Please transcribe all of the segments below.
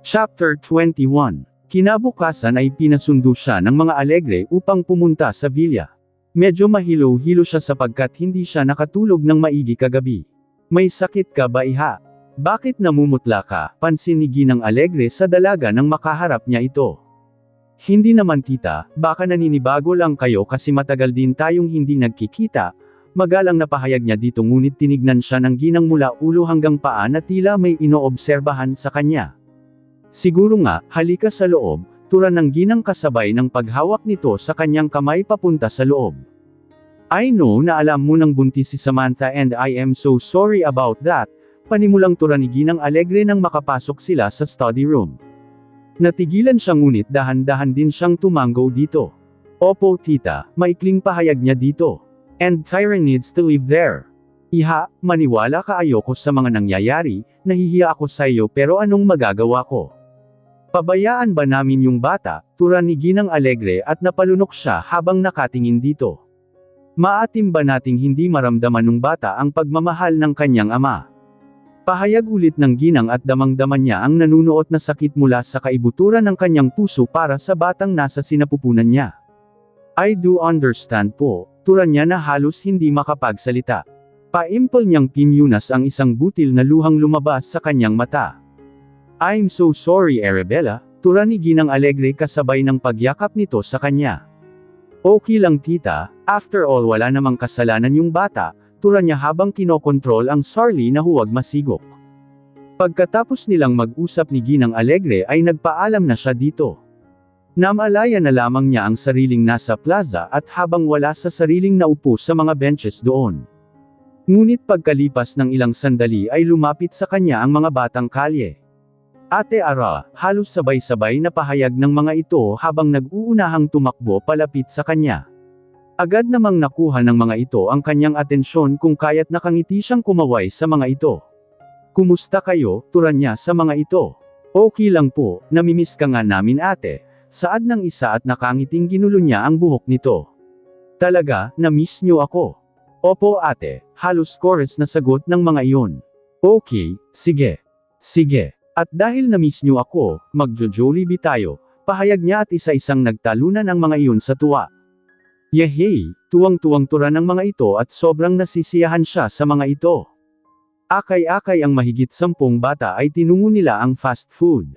Chapter 21. Kinabukasan ay pinasundo siya ng mga Alegre upang pumunta sa villa. Medyo mahilo-hilo siya sapagkat hindi siya nakatulog ng maigi kagabi. May sakit ka ba, iha? Bakit namumutla ka? Pansin ni Ginang Alegre sa dalaga nang makaharap niya ito. Hindi naman tita, baka naninibago lang kayo kasi matagal din tayong hindi nagkikita. Magalang na pahayag niya dito, ngunit tinignan siya ng Ginang mula ulo hanggang paa na tila may inoobserbahan sa kanya. Siguro nga, halika sa loob, turan ng Ginang kasabay ng paghawak nito sa kanyang kamay papunta sa loob. I know na alam mo nang buntis si Samantha and I am so sorry about that, panimulang turan ni Ginang Alegre nang makapasok sila sa study room. Natigilan siya ngunit dahan-dahan din siyang tumanggo dito. Opo tita, maikling pahayag niya dito. And Tyron needs to live there. Iha, maniwala ka, ayoko sa mga nangyayari, nahihiya ako sa iyo pero anong magagawa ko? Pabayaan ba namin yung bata, turan ni Ginang Alegre at napalunok siya habang nakatingin dito. Maatim ba nating hindi maramdaman ng bata ang pagmamahal ng kanyang ama? Pahayag ulit ng Ginang at damang-daman niya ang nanunuot na sakit mula sa kaibuturan ng kanyang puso para sa batang nasa sinapupunan niya. I do understand po, turan niya na halos hindi makapagsalita. Paimpol niyang pinyunas ang isang butil na luhang lumabas sa kanyang mata. I'm so sorry Arabella, turan ni Ginang Alegre kasabay ng pagyakap nito sa kanya. Okay lang tita, after all wala namang kasalanan yung bata, turan niya habang kinokontrol ang sarili na huwag masigok. Pagkatapos nilang mag-usap ni Ginang Alegre ay nagpaalam na siya dito. Namalaya na lamang niya ang sariling nasa plaza at habang wala sa sariling naupo sa mga benches doon. Ngunit pagkalipas ng ilang sandali ay lumapit sa kanya ang mga batang kalye. Ate Ara, halos sabay-sabay na pahayag ng mga ito habang nag-uunahang tumakbo palapit sa kanya. Agad namang nakuha ng mga ito ang kanyang atensyon kung kaya't nakangiti siyang kumaway sa mga ito. Kumusta kayo, turan niya sa mga ito. Okay lang po, namimiss ka nga namin ate, saad ng isa at nakangiting ginulo niya ang buhok nito. Talaga, namiss niyo ako. Opo ate, halos chorus na sagot ng mga iyon. Okay, sige. Sige. At dahil na-miss niyo ako, magjo-jollibee tayo, pahayag niya at isa-isang nagtalunan ang mga iyon sa tuwa. Yehey, tuwang-tuwang turan ng mga ito at sobrang nasisiyahan siya sa mga ito. Akay-akay ang mahigit 10 bata ay tinungo nila ang fast food.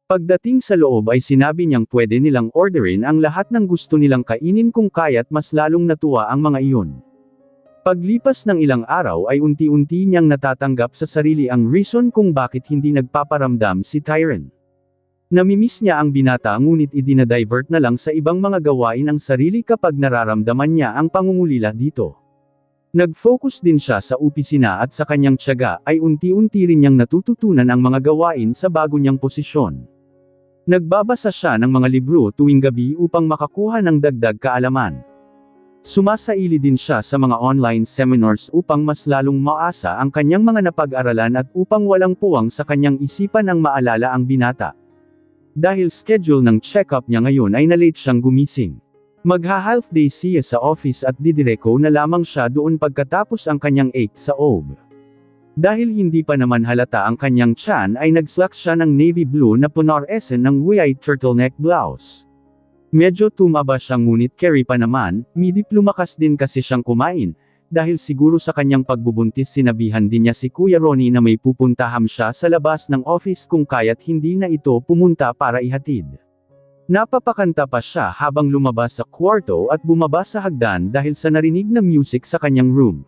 Pagdating sa loob ay sinabi niyang pwede nilang orderin ang lahat ng gusto nilang kainin kung kaya't mas lalong natuwa ang mga iyon. Paglipas ng ilang araw ay unti-unti niyang natatanggap sa sarili ang reason kung bakit hindi nagpaparamdam si Tyron. Namimiss niya ang binata ngunit idinadivert na lang sa ibang mga gawain ang sarili kapag nararamdaman niya ang pangungulila dito. Nag-focus din siya sa opisina at sa kanyang tiyaga ay unti-unti rin niyang natututunan ang mga gawain sa bago niyang posisyon. Nagbabasa siya ng mga libro tuwing gabi upang makakuha ng dagdag kaalaman. Sumasaili din siya sa mga online seminars upang mas lalong maasa ang kanyang mga napag-aralan at upang walang puwang sa kanyang isipan ang maalala ang binata. Dahil schedule ng check-up niya ngayon ay na-late siyang gumising. Magha-half day siya sa office at didireko na lamang siya doon pagkatapos ang kanyang 8 sa OB. Dahil hindi pa naman halata ang kanyang tiyan ay nag-slacks siya ng navy blue na punar-esen ng white turtleneck blouse. Medyo tumaba siya ngunit carry pa naman, midip lumakas din kasi siyang kumain, dahil siguro sa kanyang pagbubuntis sinabihan din niya si Kuya Ronnie na may pupuntaham siya sa labas ng office kung kaya't hindi na ito pumunta para ihatid. Napapakanta pa siya habang lumabas sa kwarto at bumaba sa hagdan dahil sa narinig na music sa kanyang room.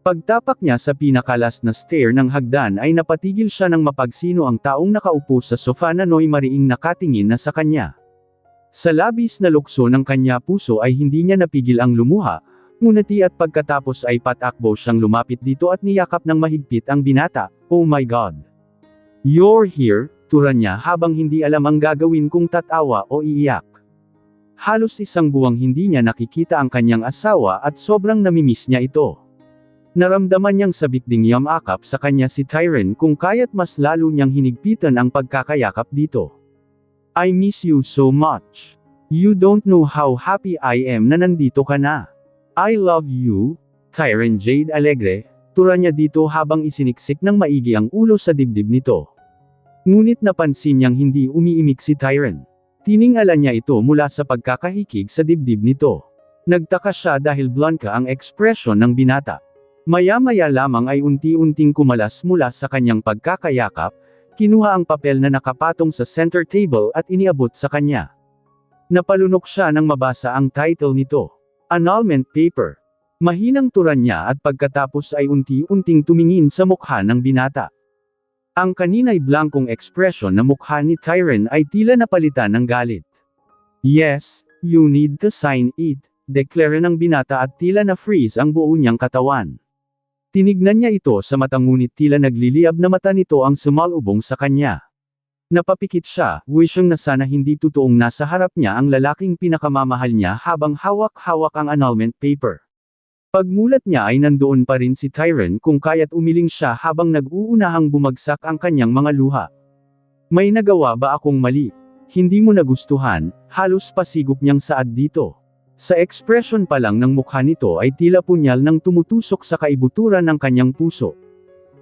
Pagtapak niya sa pinakalas na stair ng hagdan ay napatigil siya nang mapagsino ang taong nakaupo sa sofa na noy mariing nakatingin na sa kanya. Sa labis na lukso ng kanya puso ay hindi niya napigil ang lumuha, ngunit at pagkatapos ay patakbo siyang lumapit dito at niyakap ng mahigpit ang binata. Oh my God! You're here, turan niya habang hindi alam ang gagawin kung tatawa o iiyak. Halos isang buwang hindi niya nakikita ang kanyang asawa at sobrang namimiss niya ito. Naramdaman niyang sabik ding yamakap sa kanya si Tyron kung kaya't mas lalo niyang hinigpitan ang pagkakayakap dito. I miss you so much. You don't know how happy I am na nandito ka na. I love you, Tyron Jade Alegre, turan niya dito habang isiniksik ng maigi ang ulo sa dibdib nito. Ngunit napansin niyang hindi umiimik si Tyron. Tiningala niya ito mula sa pagkakahikig sa dibdib nito. Nagtaka siya dahil blanca ang ekspresyon ng binata. Maya-maya lamang ay unti-unting kumalas mula sa kanyang pagkakayakap, kinuha ang papel na nakapatong sa center table at iniabot sa kanya. Napalunok siya nang mabasa ang title nito. Annulment Paper. Mahinang turan niya at pagkatapos ay unti-unting tumingin sa mukha ng binata. Ang kanina'y blankong ekspresyon na mukha ni Tyron ay tila napalitan ng galit. Yes, you need to sign it, deklara ng binata at tila na-freeze ang buo niyang katawan. Tinignan niya ito sa mata ngunit tila nagliliyab na mata nito ang sumalubong sa kanya. Napapikit siya, wishing na sana hindi totoong nasa harap niya ang lalaking pinakamamahal niya habang hawak-hawak ang annulment paper. Pagmulat niya ay nandoon pa rin si Tyron kung kaya't umiling siya habang nag-uunahang bumagsak ang kanyang mga luha. May nagawa ba akong mali? Hindi mo nagustuhan, halos pasigop niyang saad dito. Sa ekspresyon pa lang ng mukha nito ay tila punyal nang tumutusok sa kaibuturan ng kanyang puso.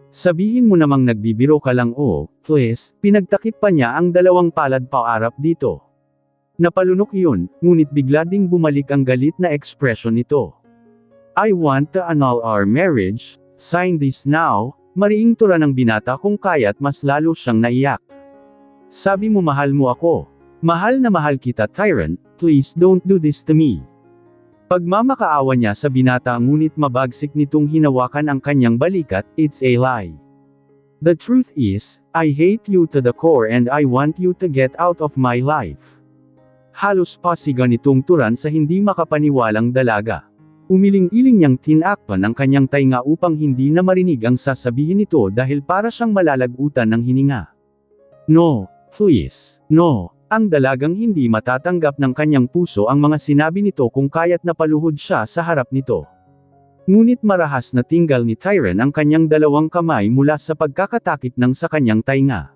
Sabihin mo namang nagbibiro ka lang please, pinagtakip pa niya ang dalawang palad paarap dito. Napalunok yun, ngunit bigla ding bumalik ang galit na ekspresyon nito. I want to annul our marriage, sign this now, mariing tura ng binata kung kaya't mas lalo siyang naiyak. Sabi mo mahal mo ako. Mahal na mahal kita Tyron, please don't do this to me. Pagmamakaawa niya sa binata ngunit mabagsik nitong hinawakan ang kanyang balikat, it's a lie. The truth is, I hate you to the core and I want you to get out of my life. Halos pasigan nitong turan sa hindi makapaniwalang dalaga. Umiling-iling niyang tinakpan ang kanyang tainga upang hindi na marinig ang sasabihin nito dahil para siyang malalagutan ng hininga. No, please, no. Ang dalagang hindi matatanggap ng kanyang puso ang mga sinabi nito kung kaya't napaluhod siya sa harap nito. Ngunit marahas na tinggal ni Tyron ang kanyang dalawang kamay mula sa pagkakatakip ng sa kanyang tainga.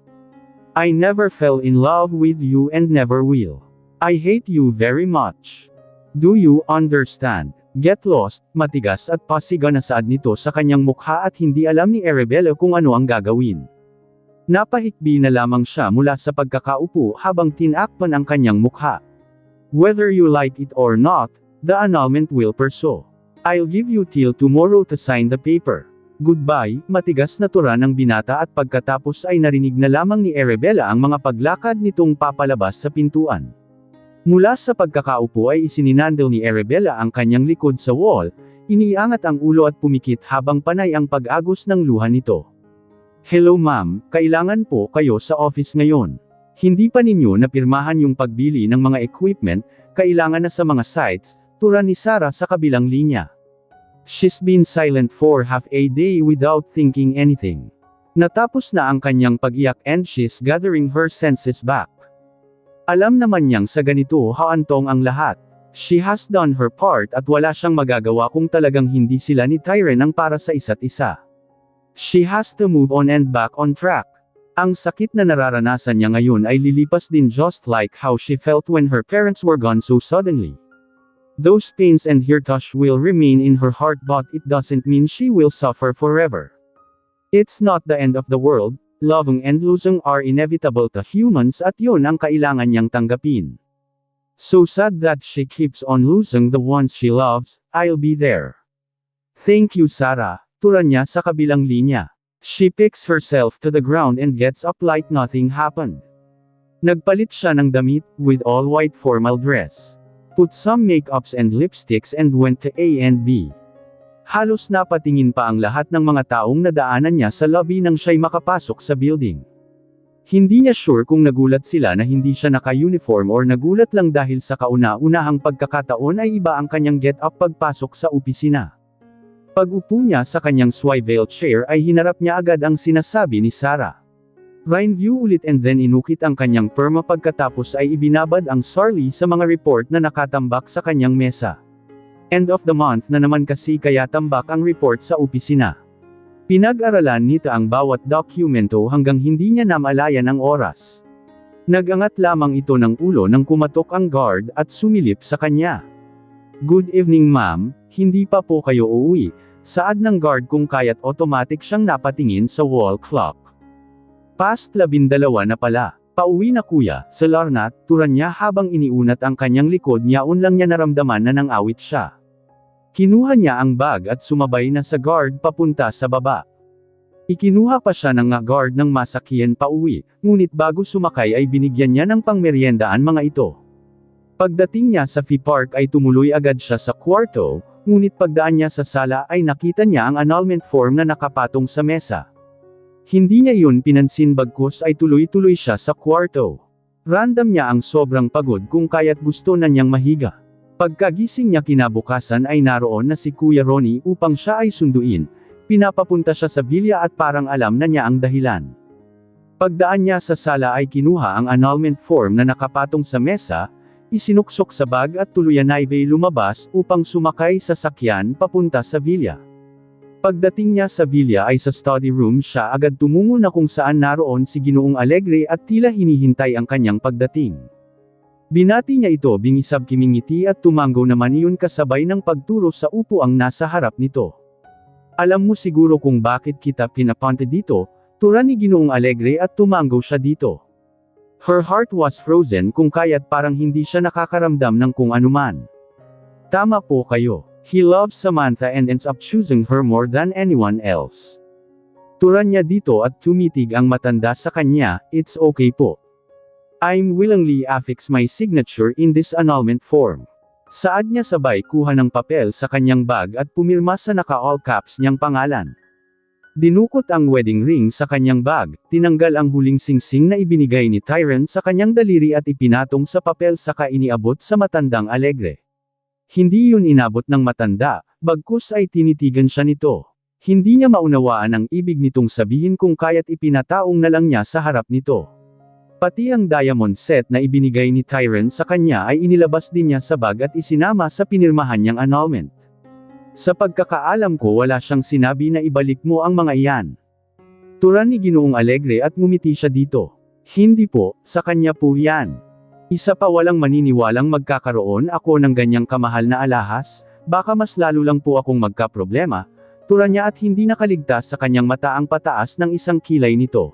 I never fell in love with you and never will. I hate you very much. Do you understand? Get lost, matigas at pasiga na saad nito sa kanyang mukha at hindi alam ni Arabella kung ano ang gagawin. Napahikbi na lamang siya mula sa pagkakaupo habang tinakpan ang kanyang mukha. Whether you like it or not, the annulment will pursue. I'll give you till tomorrow to sign the paper. Goodbye, matigas na tura ng binata at pagkatapos ay narinig na lamang ni Arabella ang mga paglakad nitong papalabas sa pintuan. Mula sa pagkakaupo ay isininandal ni Arabella ang kanyang likod sa wall, iniangat ang ulo at pumikit habang panay ang pag-agos ng luha nito. Hello ma'am, kailangan po kayo sa office ngayon. Hindi pa ninyo napirmahan yung pagbili ng mga equipment, kailangan na sa mga sites, tura ni Sarah sa kabilang linya. She's been silent for half a day without thinking anything. Natapos na ang kanyang pag-iyak and she's gathering her senses back. Alam naman niyang sa ganito haantong ang lahat. She has done her part at wala siyang magagawa kung talagang hindi sila ni Tyron ang para sa isa't isa. She has to move on and back on track. Ang sakit na nararanasan niya ngayon ay lilipas din just like how she felt when her parents were gone so suddenly. Those pains and heritage will remain in her heart but it doesn't mean she will suffer forever. It's not the end of the world, loving and losing are inevitable to humans at yun ang kailangan niyang tanggapin. So sad that she keeps on losing the ones she loves, I'll be there. Thank you Sarah. Turan niya sa kabilang linya. She picks herself to the ground and gets up like nothing happened. Nagpalit siya ng damit, with all white formal dress. Put some makeups and lipsticks and went to A&B. Halos napatingin pa ang lahat ng mga taong nadaanan niya sa lobby nang siya'y makapasok sa building. Hindi niya sure kung nagulat sila na hindi siya naka-uniform or nagulat lang dahil sa kauna-unahang pagkakataon ay iba ang kanyang get-up pagpasok sa opisina. Pag-upo niya sa kanyang swivel chair ay hinarap niya agad ang sinasabi ni Sarah. Review ulit and then inukit ang kanyang perma pagkatapos ay ibinabad ang Sarli sa mga report na nakatambak sa kanyang mesa. End of the month na naman kasi kaya tambak ang report sa opisina. Pinag-aralan nita ang bawat dokumento hanggang hindi niya namalayan ang oras. Nagangat lamang ito ng ulo nang kumatok ang guard at sumilip sa kanya. Good evening ma'am, hindi pa po kayo uuwi, saad ng guard kung kaya't automatic siyang napatingin sa wall clock. Past 12 na pala. Pauwi na kuya, sa Larnat, turan niya habang iniunat ang kanyang likod niyaon lang niya naramdaman na nang-awit siya. Kinuha niya ang bag at sumabay na sa guard papunta sa baba. Ikinuha pa siya ng guard ng masakyan pauwi, ngunit bago sumakay ay binigyan niya ng pangmeryendaan mga ito. Pagdating niya sa Fee Park ay tumuloy agad siya sa kwarto, ngunit pagdaan niya sa sala ay nakita niya ang annulment form na nakapatong sa mesa. Hindi niya yun pinansin bagkus ay tuloy-tuloy siya sa kwarto. Random niya ang sobrang pagod kung kaya't gusto na niyang mahiga. Pagkagising niya kinabukasan ay naroon na si Kuya Ronnie upang siya ay sunduin. Pinapapunta siya sa villa at parang alam na niya ang dahilan. Pagdaan niya sa sala ay kinuha ang annulment form na nakapatong sa mesa, isinuksok sa bag at tuluyan ay lumabas upang sumakay sa sakyan papunta sa villa. Pagdating niya sa villa ay sa study room siya agad tumungo na kung saan naroon si Ginoong Alegre at tila hinihintay ang kanyang pagdating. Binati niya ito bingisab kimingiti at tumanggo naman iyon kasabay ng pagturo sa upuang nasa harap nito. Alam mo siguro kung bakit kita pinapunta dito, tura ni Ginoong Alegre at tumanggo siya dito. Her heart was frozen kung kaya't parang hindi siya nakakaramdam ng kung anuman. Tama po kayo. He loves Samantha and ends up choosing her more than anyone else. Turan niya dito at tumitig ang matanda sa kanya, it's okay po. I'm willingly affix my signature in this annulment form. Saad niya sabay kuha ng papel sa kanyang bag at pumirma sa naka-all caps niyang pangalan. Dinukot ang wedding ring sa kanyang bag, tinanggal ang huling singsing na ibinigay ni Tyrant sa kanyang daliri at ipinatong sa papel saka iniabot sa matandang Alegre. Hindi yun inabot ng matanda, bagkus ay tinitigan siya nito. Hindi niya maunawaan ang ibig nitong sabihin kung kaya't ipinataong na lang niya sa harap nito. Pati ang diamond set na ibinigay ni Tyrant sa kanya ay inilabas din niya sa bag at isinama sa pinirmahan niyang annulment. Sa pagkakaalam ko wala siyang sinabi na ibalik mo ang mga iyan. Turan ni Ginoong Alegre at ngumiti siya dito. Hindi po, sa kanya po yan. Isa pa walang maniniwalang magkakaroon ako ng ganyang kamahal na alahas, baka mas lalo lang po akong magkaproblema, turan niya at hindi nakaligtas sa kanyang mata ang pataas ng isang kilay nito.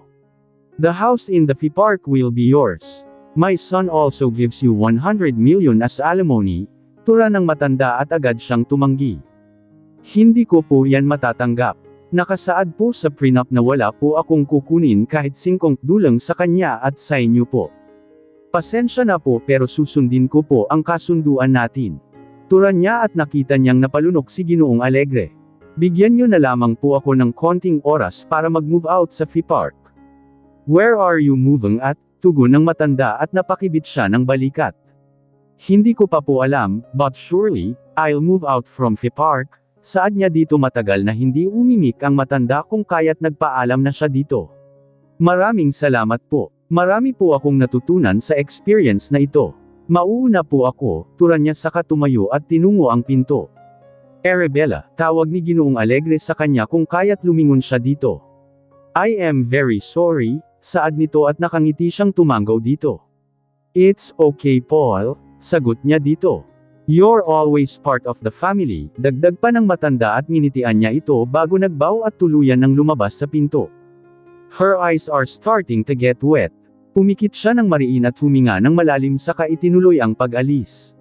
The house in the Fee Park will be yours. My son also gives you 100 million as alimony, turan ng matanda at agad siyang tumanggi. Hindi ko po yan matatanggap. Nakasaad po sa prenup na wala po akong kukunin kahit $5 sa kanya at sa inyo po. Pasensya na po pero susundin ko po ang kasunduan natin. Turan niya at nakita niyang napalunok si Ginoong Alegre. Bigyan niyo na lamang po ako ng konting oras para mag-move out sa Fee Park. Where are you moving at? Tugon ng matanda at napakibit siya ng balikat. Hindi ko pa po alam, but surely, I'll move out from Fee Park. Saad niya dito matagal na hindi umimik ang matanda kung kaya't nagpaalam na siya dito. Maraming salamat po. Marami po akong natutunan sa experience na ito. Mauuna po ako, turan niya saka tumayo at tinungo ang pinto. Arabella, tawag ni Ginoong Alegre sa kanya kung kaya't lumingon siya dito. I am very sorry, saad nito at nakangiti siyang tumanggaw dito. It's okay Paul, sagot niya dito. You're always part of the family, dagdag pa ng matanda at nginitian niya ito bago nagbaw at tuluyan ng lumabas sa pinto. Her eyes are starting to get wet. Pumikit siya ng mariin at huminga ng malalim saka itinuloy ang pag-alis.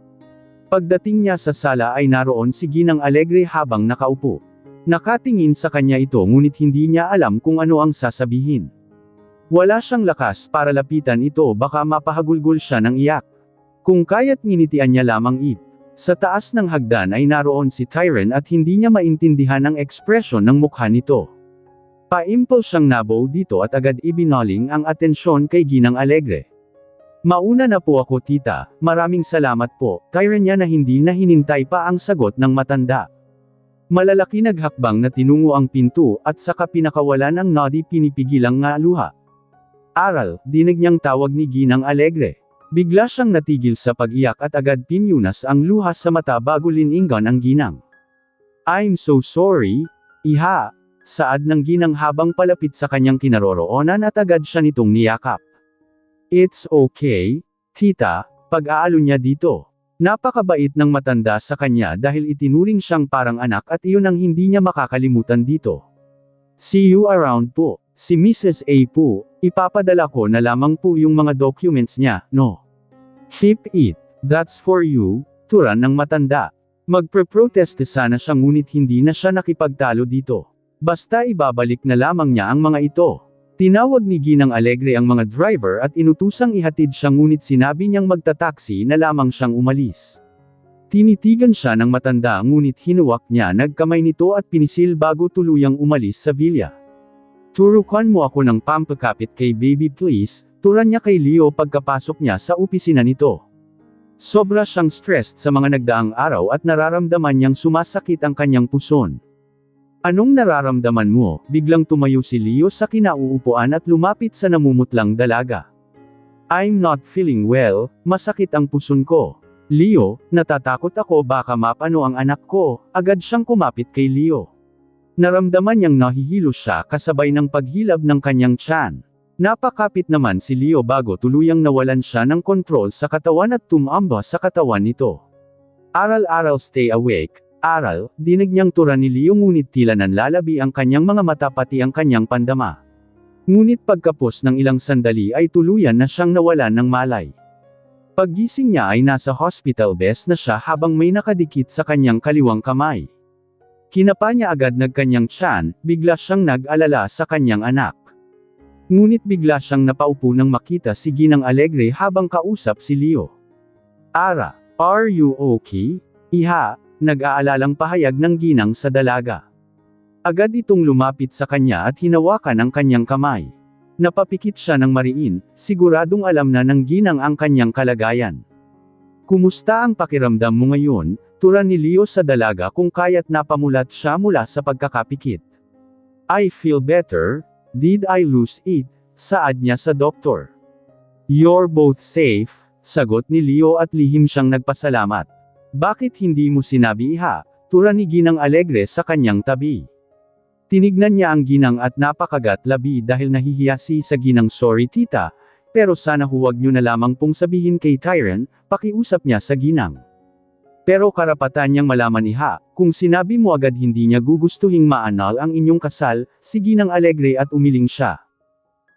Pagdating niya sa sala ay naroon si Ginang Alegre habang nakaupo. Nakatingin sa kanya ito ngunit hindi niya alam kung ano ang sasabihin. Wala siyang lakas para lapitan ito baka mapahagulgol siya ng iyak. Kung kaya't nginitian niya lamang Sa taas ng hagdan ay naroon si Tyrant at hindi niya maintindihan ang ekspresyon ng mukha nito. Paimpol siyang nabaw dito at agad ibinaling ang atensyon kay Ginang Alegre. Mauna na po ako tita, maraming salamat po, Tyrant niya na hindi na hinintay pa ang sagot ng matanda. Malalaki naghakbang na tinungo ang pinto at saka pinakawalan ang nodi pinipigilang nga luha. Aral, dinig niyang tawag ni Ginang Alegre. Bigla siyang natigil sa pag-iyak at agad pinyunas ang luha sa mata bago lininggan ang ginang. I'm so sorry, iha. Saad ng ginang habang palapit sa kanyang kinaroroonan at agad siya nitong niyakap. It's okay, tita, pag-aalo niya dito. Napakabait ng matanda sa kanya dahil itinuring siyang parang anak at iyon ang hindi niya makakalimutan dito. See you around po, si Mrs. A po, Ipapadala ko na lamang po yung mga documents niya, no? Keep it. That's for you, turan ng matanda. Magpre-proteste sana siya ngunit hindi na siya nakipagtalo dito. Basta ibabalik na lamang niya ang mga ito. Tinawag ni Ginang Alegre ang mga driver at inutusang ihatid siya ngunit sinabi niyang magtataksi na lamang siyang umalis. Tinitigan siya ng matanda ngunit hinuwak niya nagkamay nito at pinisil bago tuluyang umalis sa villa. Turukan mo ako ng pampakapit kay baby please, turan niya kay Leo pagkapasok niya sa opisina nito. Sobra siyang stressed sa mga nagdaang araw at nararamdaman niyang sumasakit ang kanyang puson. Anong nararamdaman mo? Biglang tumayo si Leo sa kinauupuan at lumapit sa namumutlang dalaga. I'm not feeling well, masakit ang puson ko. Leo, natatakot ako baka mapano ang anak ko, agad siyang kumapit kay Leo. Naramdaman niyang nahihilo siya kasabay ng paghilab ng kanyang tiyan. Napakapit naman si Leo bago tuluyang nawalan siya ng kontrol sa katawan at tumamba sa katawan nito. Aral-aral stay awake. Aral, dinig niyang turan ni Leo ngunit tila nanlalabi ang kanyang mga mata pati ang kanyang pandama. Ngunit pagkapos ng ilang sandali ay tuluyan na siyang nawalan ng malay. Paggising niya ay nasa hospital bed na siya habang may nakadikit sa kanyang kaliwang kamay. Kinapa niya agad nagkanyang tiyan, bigla siyang nag-alala sa kanyang anak. Ngunit bigla siyang napaupo nang makita si Ginang Alegre habang kausap si Leo. Ara, are you okay? Iha, nag-aalalang pahayag ng ginang sa dalaga. Agad itong lumapit sa kanya at hinawakan ang kanyang kamay. Napapikit siya ng mariin, siguradong alam na ng ginang ang kanyang kalagayan. Kumusta ang pakiramdam mo ngayon? Turan ni Leo sa dalaga kung kaya't napamulat siya mula sa pagkakapikit. I feel better. Did I lose it? Saad niya sa doktor. You're both safe, sagot ni Leo at lihim siyang nagpasalamat. Bakit hindi mo sinabi iha? Turan ni Ginang Alegre sa kanyang tabi. Tinignan niya ang ginang at napakagat labi dahil nahihiya si sa ginang sorry tita, pero sana huwag niyo na lamang pong sabihin kay Tyron, pakiusap niya sa ginang. Pero karapatan niyang malaman iha, kung sinabi mo agad hindi niya gugustuhing maanal ang inyong kasal, si Ginang Alegre at umiling siya.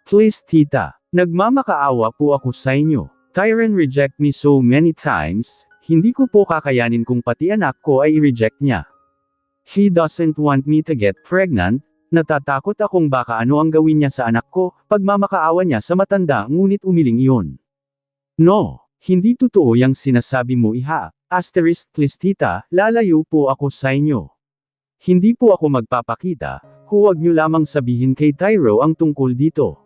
Please tita, nagmamakaawa po ako sa inyo. Tyron reject me so many times, hindi ko po kakayanin kung pati anak ko ay i-reject niya. He doesn't want me to get pregnant, natatakot akong baka ano ang gawin niya sa anak ko, pagmamakaawa niya sa matanda ngunit umiling iyon. No, hindi totoo yang sinasabi mo iha. Please tita, lalayo po ako sa inyo. Hindi po ako magpapakita, huwag niyo lamang sabihin kay Tyro ang tungkol dito.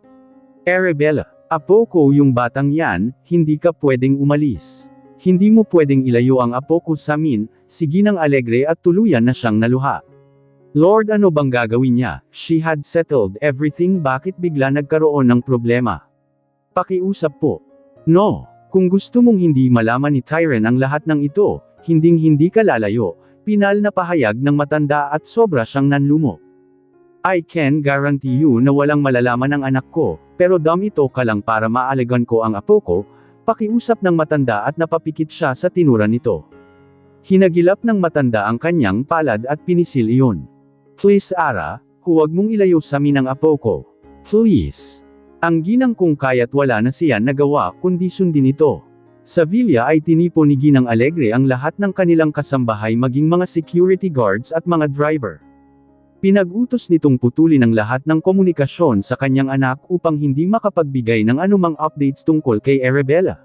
Arabella, apo ko yung batang yan, hindi ka pwedeng umalis. Hindi mo pwedeng ilayo ang apo ko sa amin, si Ginang Alegre at tuluyan na siyang naluha. Lord ano bang gagawin niya? She had settled everything, bakit bigla nagkaroon ng problema? Pakiusap po. No. Kung gusto mong hindi malaman ni Tyron ang lahat ng ito, hinding-hindi ka lalayo, pinal na pahayag ng matanda at sobra siyang nanlumo. I can guarantee you na walang malalaman ang anak ko, pero dam ito ka lang para maalagan ko ang apo ko, pakiusap ng matanda at napapikit siya sa tinuran nito. Hinagilap ng matanda ang kanyang palad at pinisil iyon. Please Ara, huwag mong ilayo sa amin ang apo ko. Please. Ang ginang kung kaya't wala na siya nagawa kundi sundin ito. Sa villa ay tinipo ni Ginang Alegre ang lahat ng kanilang kasambahay maging mga security guards at mga driver. Pinag-utos nitong putulin ang lahat ng komunikasyon sa kanyang anak upang hindi makapagbigay ng anumang updates tungkol kay Arabella.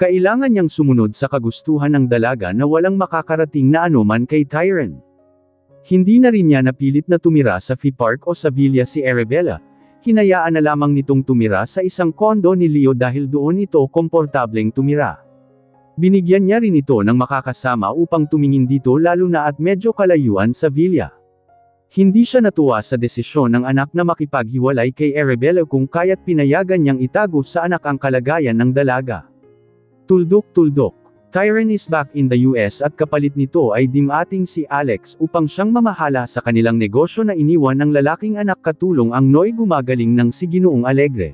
Kailangan niyang sumunod sa kagustuhan ng dalaga na walang makakarating na anuman kay Tyron. Hindi na rin niya napilit na tumira sa Fee Park o sa villa si Arabella. Hinayaan na lamang nitong tumira sa isang kondo ni Leo dahil doon ito komportableng tumira. Binigyan niya rin ito ng makakasama upang tumingin dito lalo na at medyo kalayuan sa villa. Hindi siya natuwa sa desisyon ng anak na makipaghiwalay kay Arabella kung kaya't pinayagan niyang itago sa anak ang kalagayan ng dalaga. Tuldok-tuldok. Tyron is back in the US at kapalit nito ay dimating si Alex upang siyang mamahala sa kanilang negosyo na iniwan ng lalaking anak katulong ang Noy gumagaling ng si Ginoong Alegre.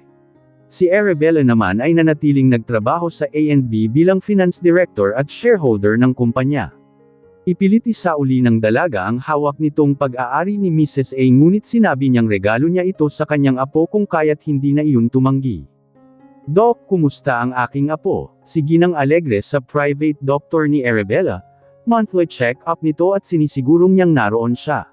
Si Arabella naman ay nanatiling nagtrabaho sa A&B bilang finance director at shareholder ng kumpanya. Ipilit isauli ng dalaga ang hawak nitong pag-aari ni Mrs. A ngunit sinabi niyang regalo niya ito sa kanyang apo kung kaya't hindi na iyon tumanggi. Doc, kumusta ang aking apo? Si Ginang Alegre sa private doctor ni Arabella. Monthly check-up nito at sinisigurong niyang naroon siya.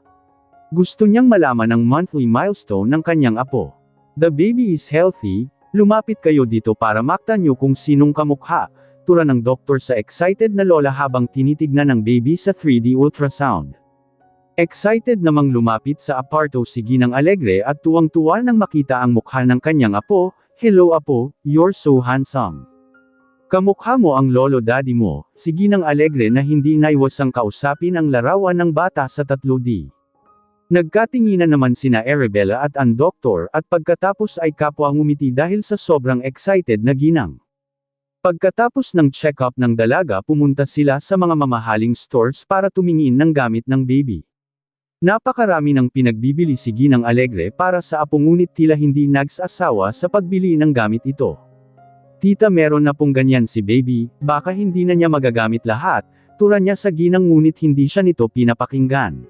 Gusto niyang malaman ang monthly milestone ng kanyang apo. The baby is healthy, lumapit kayo dito para makita niyo kung sinong kamukha, tura ng doktor sa excited na lola habang tinitignan ng baby sa 3D ultrasound. Excited namang lumapit sa aparto si Ginang Alegre at tuwang-tuwa nang makita ang mukha ng kanyang apo. Hello apo, you're so handsome. Kamukha mo ang lolo daddy mo, si Ginang Alegre na hindi naiwasang kausapin ang larawan ng bata sa 3D. Nagkatinginan naman sina Arabella at ang doktor at pagkatapos ay kapwa ngumiti dahil sa sobrang excited na Ginang. Pagkatapos ng check-up ng dalaga pumunta sila sa mga mamahaling stores para tumingin ng gamit ng baby. Napakarami ng pinagbibili si Ginang Alegre para sa apo ngunit tila hindi nagsasawa sa pagbili ng gamit ito. Tita meron na pong ganyan si baby, baka hindi na niya magagamit lahat, tura niya sa Ginang ngunit hindi siya nito pinapakinggan.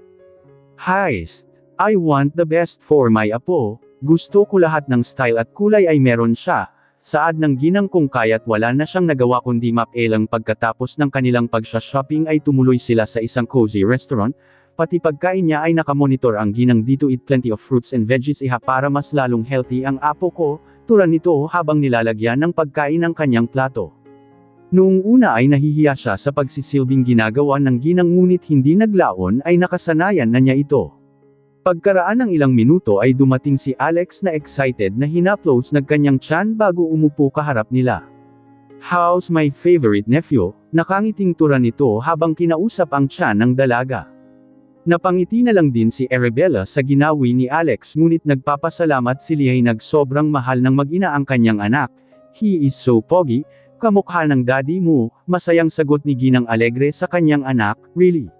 Heist! I want the best for my apo, gusto ko lahat ng style at kulay ay meron siya, saad ng Ginang kung kaya't wala na siyang nagawa kundi mapailang pagkatapos ng kanilang pagsha-shopping ay tumuloy sila sa isang cozy restaurant. Pati pagkain niya ay nakamonitor ang Ginang dito eat plenty of fruits and veggies iha para mas lalong healthy ang apo ko, tura nito habang nilalagyan ng pagkain ang kanyang plato. Noong una ay nahihiya siya sa pagsisilbing ginagawa ng Ginang ngunit hindi naglaon ay nakasanayan na niya ito. Pagkaraan ng ilang minuto ay dumating si Alex na excited na hinaplos ng kanyang tiyan bago umupo kaharap nila. How's my favorite nephew? Nakangiting tura nito habang kinausap ang tiyan ng dalaga. Napangiti na lang din si Arabella sa ginawi ni Alex ngunit nagpapasalamat sila ay nagsobrang mahal ng mag-ina ang kanyang anak. He is so pogi, kamukha ng daddy mo, masayang sagot ni Ginang Alegre sa kanyang anak, really?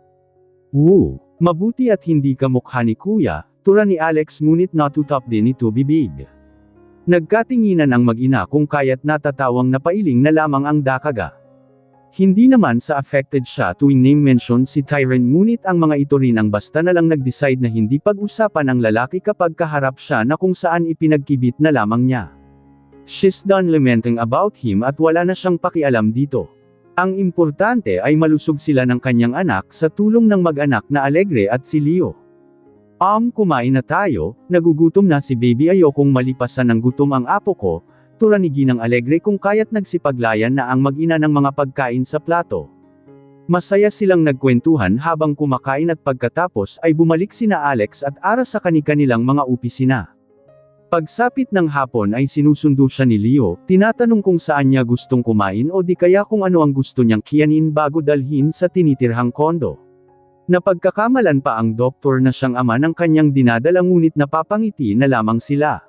Woo, mabuti at hindi kamukha ni kuya, tura ni Alex ngunit natutop din ito bibig. Nagkatinginan ang mag-ina kung kaya't natatawang napailing na lamang ang dakaga. Hindi naman sa affected siya tuwing name mention si Tyron ngunit ang mga ito rin ang basta na lang nag-decide na hindi pag-usapan ang lalaki kapag kaharap siya na kung saan ipinagkibit na lamang niya. She's done lamenting about him at wala na siyang pakialam dito. Ang importante ay malusog sila ng kanyang anak sa tulong ng mag-anak na Alegre at si Leo. Kumain na tayo, nagugutom na si baby ayokong malipasan ng gutom ang apo ko, tura ni Ginang Alegre kung kaya't nagsipaglayan na ang mag-ina ng mga pagkain sa plato. Masaya silang nagkwentuhan habang kumakain at pagkatapos ay bumalik sina Alex at Ara sa kani-kanilang mga opisina. Pagsapit ng hapon ay sinusundo siya ni Leo, tinatanong kung saan niya gustong kumain o di kaya kung ano ang gusto niyang kiyanin bago dalhin sa tinitirhang kondo. Napagkakamalan pa ang doktor na siyang ama ng kanyang dinadala ngunit napapangiti na lamang sila.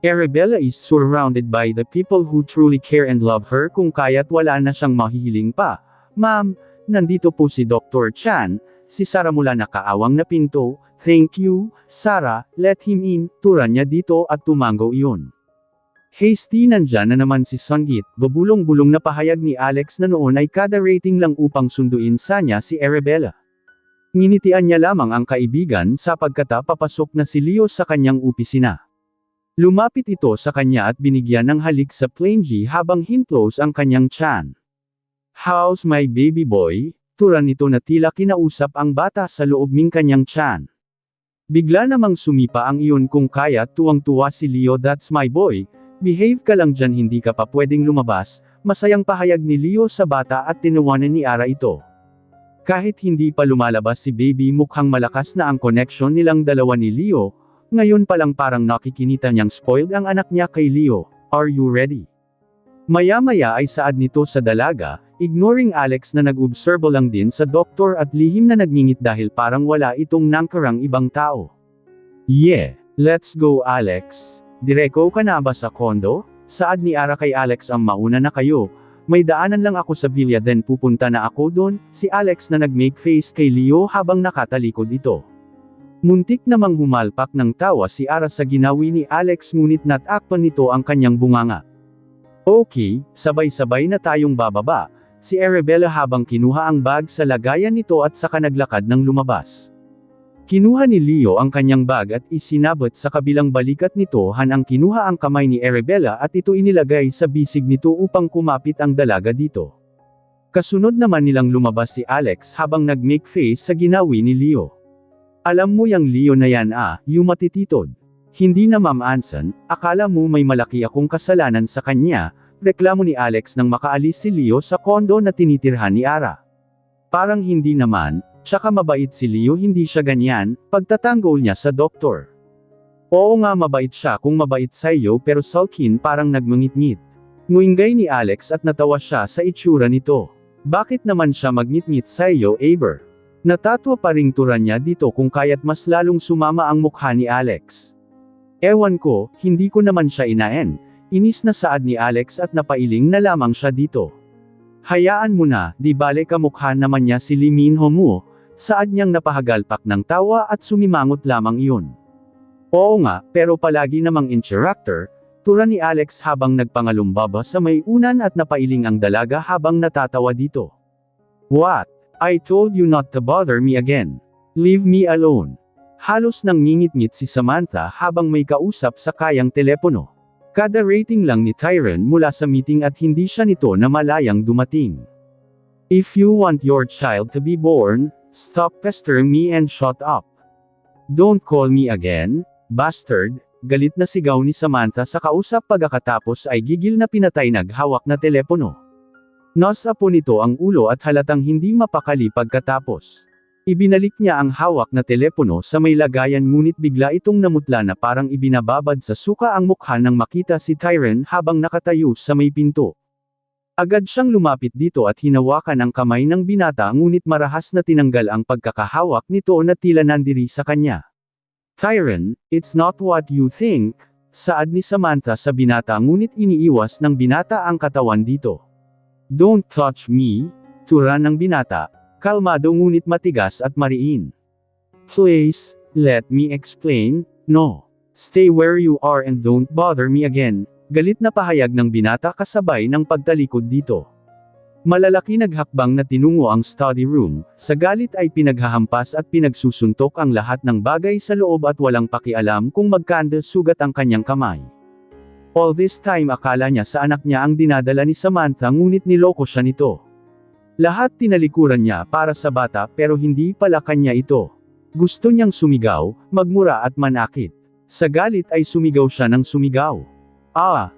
Arabella is surrounded by the people who truly care and love her kung kaya't wala na siyang mahihiling pa. Ma'am, nandito po si Dr. Chan, si Sarah mula nakaawang na pinto, thank you, Sarah, let him in, tura niya dito at tumango iyon. Hasty nandyan na naman si Sunggit, babulong-bulong na pahayag ni Alex na noon ay kada rating lang upang sunduin sa niya si Arabella. Nginitian niya lamang ang kaibigan sa pagkatapapasok na si Leo sa kanyang opisina. Lumapit ito sa kanya at binigyan ng halik sa plain G habang hinplos ang kanyang tiyan. How's my baby boy? Tura nito na tila kinausap ang bata sa loob ng kanyang tiyan. Bigla namang sumipa ang iyon kung kaya tuwang-tuwa si Leo that's my boy, behave ka lang dyan hindi ka pa pwedeng lumabas, masayang pahayag ni Leo sa bata at tinawanan ni Ara ito. Kahit hindi pa lumalabas si baby mukhang malakas na ang connection nilang dalawa ni Leo, ngayon pa lang parang nakikinita niyang spoiled ang anak niya kay Leo. Are you ready? Maya-maya ay saad nito sa dalaga, ignoring Alex na nag-obserbo lang din sa doktor at lihim na nagngingit dahil parang wala itong nangkarang ibang tao. Yeah, let's go Alex. Direko ka na ba sa kondo? Saad ni Ara kay Alex ang mauna na kayo. May daanan lang ako sa villa then pupunta na ako doon, si Alex na nag-make face kay Leo habang nakatalikod ito. Muntik namang humalpak ng tawa si Ara sa ginawi ni Alex ngunit natakpan nito ang kanyang bunganga. Okay, sabay-sabay na tayong bababa, si Arabella habang kinuha ang bag sa lagayan nito at saka naglakad ng lumabas. Kinuha ni Leo ang kanyang bag at isinabot sa kabilang balikat nito ang kinuha ang kamay ni Arabella at ito inilagay sa bisig nito upang kumapit ang dalaga dito. Kasunod naman nilang lumabas si Alex habang nag-make face sa ginawi ni Leo. Alam mo yang Leo na yan yung matititod. Hindi na Ma'am Anson, akala mo may malaki akong kasalanan sa kanya, reklamo ni Alex nang makaalis si Leo sa kondo na tinitirhan ni Ara. Parang hindi naman. Tsaka mabait si Leo, hindi siya ganyan, pagtatanggol niya sa doktor. Oo nga, mabait siya kung mabait sa iyo, pero sulkin parang nagmangit-ngit. Nguingay ni Alex at natawa siya sa itsura nito. Bakit naman siya magngit-ngit sa iyo, Aber? Natatwa pa ring turan niya dito kung kaya't mas lalong sumama ang mukha ni Alex. Ewan ko, hindi ko naman siya inaen. Inis na saad ni Alex at napailing na lamang siya dito. Hayaan mo na, di bale kamukha naman niya si Lee Min-ho mo. Saad niyang napahagalpak ng tawa at sumimangot lamang iyon. Oo nga, pero palagi namang interactor, tura ni Alex habang nagpangalumbaba sa may unan at napailing ang dalaga habang natatawa dito. What? I told you not to bother me again. Leave me alone. Halos nang ngingit-ngit si Samantha habang may kausap sa kayang telepono. Kada rating lang ni Tyron mula sa meeting at hindi siya nito na malayang dumating. If you want your child to be born, stop pestering me and shut up. Don't call me again, bastard, galit na sigaw ni Samantha sa kausap pagkatapos ay gigil na pinatay naghawak na telepono. Nasa po nito ang ulo at halatang hindi mapakali pagkatapos. Ibinalik niya ang hawak na telepono sa may lagayan ngunit bigla itong namutla na parang ibinababad sa suka ang mukha nang makita si Tyron habang nakatayo sa may pinto. Agad siyang lumapit dito at hinawakan ang kamay ng binata ngunit marahas na tinanggal ang pagkakahawak nito na tila nandiri sa kanya. Tyron, it's not what you think, saad ni Samantha sa binata ngunit iniiwas ng binata ang katawan dito. Don't touch me, tura ng binata, kalmado ngunit matigas at mariin. Please, let me explain, no. Stay where you are and don't bother me again. Galit na pahayag ng binata kasabay ng pagtalikod dito. Malalaki naghakbang na tinungo ang study room, sa galit ay pinaghahampas at pinagsusuntok ang lahat ng bagay sa loob at walang pakialam kung magkano sugat ang kanyang kamay. All this time akala niya sa anak niya ang dinadala ni Samantha ngunit niloko siya nito. Lahat tinalikuran niya para sa bata pero hindi pala kanya ito. Gusto niyang sumigaw, magmura at manakit. Sa galit ay sumigaw siya ng sumigaw.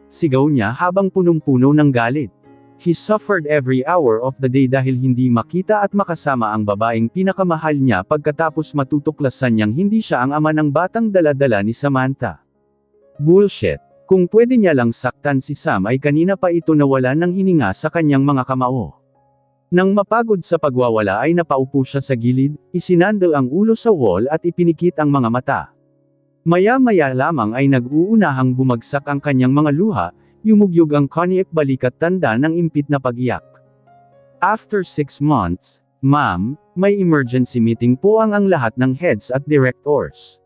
Sigaw niya habang punong-puno ng galit. He suffered every hour of the day dahil hindi makita at makasama ang babaeng pinakamahal niya pagkatapos matutuklasan niyang hindi siya ang ama ng batang dala-dala ni Samantha. Bullshit. Kung pwede niya lang saktan si Sam ay kanina pa ito nawalan ng hininga sa kanyang mga kamao. Nang mapagod sa pagwawala ay napaupo siya sa gilid, isinandal ang ulo sa wall at ipinikit ang mga mata. Maya-maya lamang ay nag-uunahang bumagsak ang kanyang mga luha, yumugyog ang kanyang balikat tanda ng impit na pag-iyak. After 6 months, ma'am, may emergency meeting po ang lahat ng heads at directors.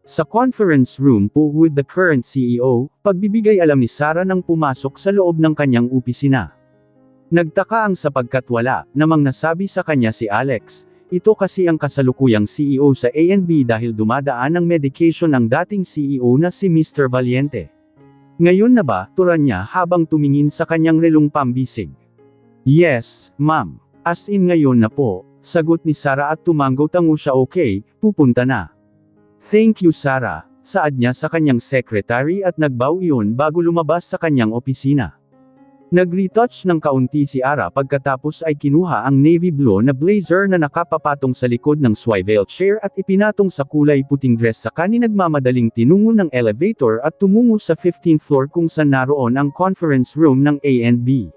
Sa conference room po with the current CEO, pagbibigay alam ni Sarah nang pumasok sa loob ng kanyang opisina. Nagtaka ang sapagkat wala namang nasabi sa kanya si Alex. Ito kasi ang kasalukuyang CEO sa A&B dahil dumadaan ng medication ang dating CEO na si Mr. Valiente. Ngayon na ba, turan niya habang tumingin sa kanyang relong pambisig. Yes, ma'am. As in ngayon na po, sagot ni Sarah at tumanggo-tango siya. Okay, pupunta na. Thank you Sarah, saad niya sa kanyang secretary at nagbow iyon bago lumabas sa kanyang opisina. Nag-retouch ng kaunti si Ara pagkatapos ay kinuha ang navy blue na blazer na nakapapatong sa likod ng swivel chair at ipinatong sa kulay puting dress saka nagmamadaling tinungo ng elevator at tumungo sa 15th floor kung saan naroon ang conference room ng A&B.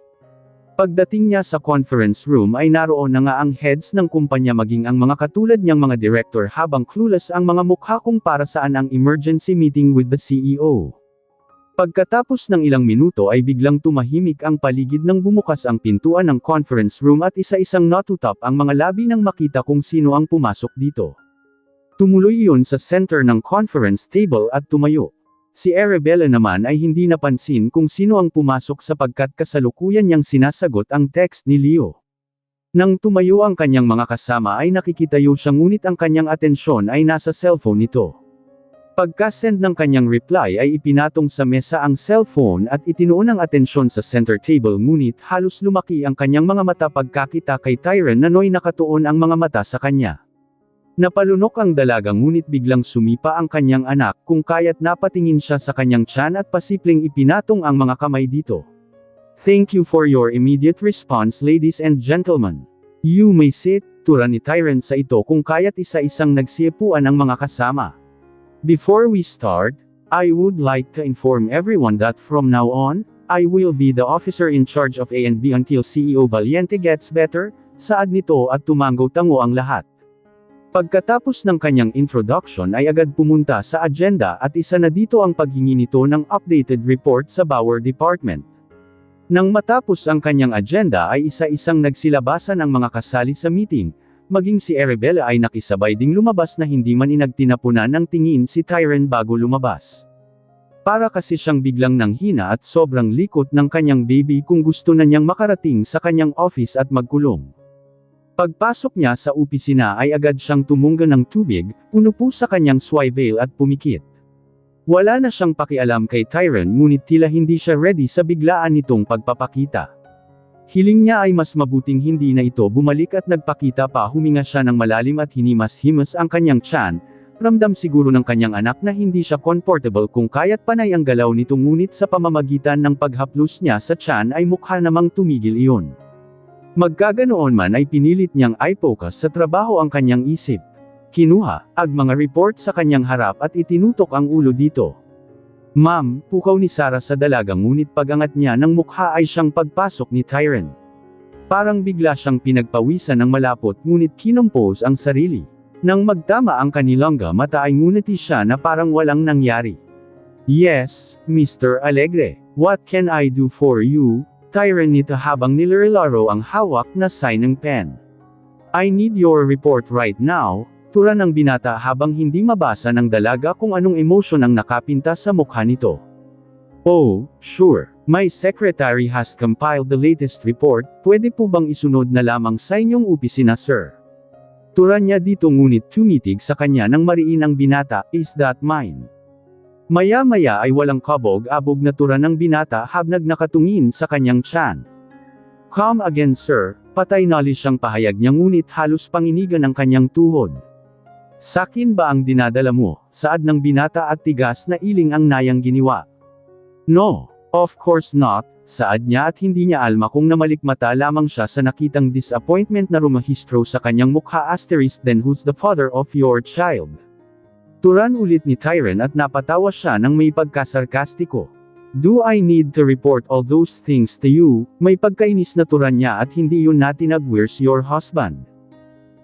Pagdating niya sa conference room ay naroon na nga ang heads ng kumpanya maging ang mga katulad niyang mga director habang clueless ang mga mukha kung para saan ang emergency meeting with the CEO. Pagkatapos ng ilang minuto ay biglang tumahimik ang paligid nang bumukas ang pintuan ng conference room at isa-isang natutap ang mga labi nang makita kung sino ang pumasok dito. Tumuloy iyon sa center ng conference table at tumayo. Si Arabella naman ay hindi napansin kung sino ang pumasok sapagkat kasalukuyan niyang sinasagot ang text ni Leo. Nang tumayo ang kanyang mga kasama ay nakikitayo siya ngunit ang kanyang atensyon ay nasa cellphone nito. Pagka-send ng kanyang reply ay ipinatong sa mesa ang cellphone at itinuon ang atensyon sa center table ngunit halos lumaki ang kanyang mga mata pagkakita kay Tyron na noy nakatuon ang mga mata sa kanya. Napalunok ang dalaga ngunit biglang sumipa ang kanyang anak kung kaya't napatingin siya sa kanyang tiyan at pasipleng ipinatong ang mga kamay dito. Thank you for your immediate response ladies and gentlemen. You may sit, tura ni Tyron sa ito kung kaya't isa-isang nagsiepuan ang mga kasama. Before we start, I would like to inform everyone that from now on, I will be the officer in charge of A&B until CEO Valiente gets better, saad nito at tumanggo-tango ang lahat. Pagkatapos ng kanyang introduction ay agad pumunta sa agenda at isa na dito ang paghingi nito ng updated report sa Bauer Department. Nang matapos ang kanyang agenda ay isa-isang nagsilabasan ang mga kasali sa meeting, maging si Arabella ay nakisabay ding lumabas na hindi man inagtinapunan ng tingin si Tyron bago lumabas. Para kasi siyang biglang nanghina at sobrang likot ng kanyang baby kung gusto na niyang makarating sa kanyang office at magkulong. Pagpasok niya sa opisina ay agad siyang tumungga ng tubig, umupo sa kanyang swivel at pumikit. Wala na siyang pakialam kay Tyron ngunit tila hindi siya ready sa biglaan nitong pagpapakita. Hiling niya ay mas mabuting hindi na ito bumalik at nagpakita pa huminga siya ng malalim at hinimas-himas ang kanyang tiyan, ramdam siguro ng kanyang anak na hindi siya comfortable kung kaya't panay ang galaw nito ngunit sa pamamagitan ng paghaplos niya sa tiyan ay mukha namang tumigil iyon. Magkaganoon man ay pinilit niyang i-focus sa trabaho ang kanyang isip. Kinuha ang mga report sa kanyang harap at itinutok ang ulo dito. Ma'am, pukaw ni Sarah sa dalaga ngunit pagangat niya ng mukha ay siyang pagpasok ni Tyron. Parang bigla siyang pinagpawisan ng malapot ngunit kinompose ang sarili. Nang magtama ang kanilang mata ay nguniti siya na parang walang nangyari. Yes, Mr. Alegre. What can I do for you? Tyron nito habang nilalaro ang hawak na signing pen. I need your report right now. Tura ng binata habang hindi mabasa ng dalaga kung anong emosyon ang nakapinta sa mukha nito. Oh, sure. My secretary has compiled the latest report, pwede po bang isunod na lamang sa inyong opisina sir? Tura niya dito ngunit tumitig sa kanya ng mariin ang binata, is that mine? Maya-maya ay walang kabog-abog na tura ng binata habang nakatungin sa kanyang tiyan. Come again sir, patay nali siyang pahayag niya ngunit halos panginigan ang kanyang tuhod. Sakin ba ang dinadala mo, saad ng binata at tigas na iling ang nayang giniwa. No, of course not, saad niya at hindi niya alma kung namalikmata lamang siya sa nakitang disappointment na rumahistro sa kanyang mukha asterisk then who's the father of your child? Turan ulit ni Tyron at napatawa siya ng may pagkasarkastiko. Do I need to report all those things to you? May pagkainis na turan niya at hindi yun natinag where's your husband?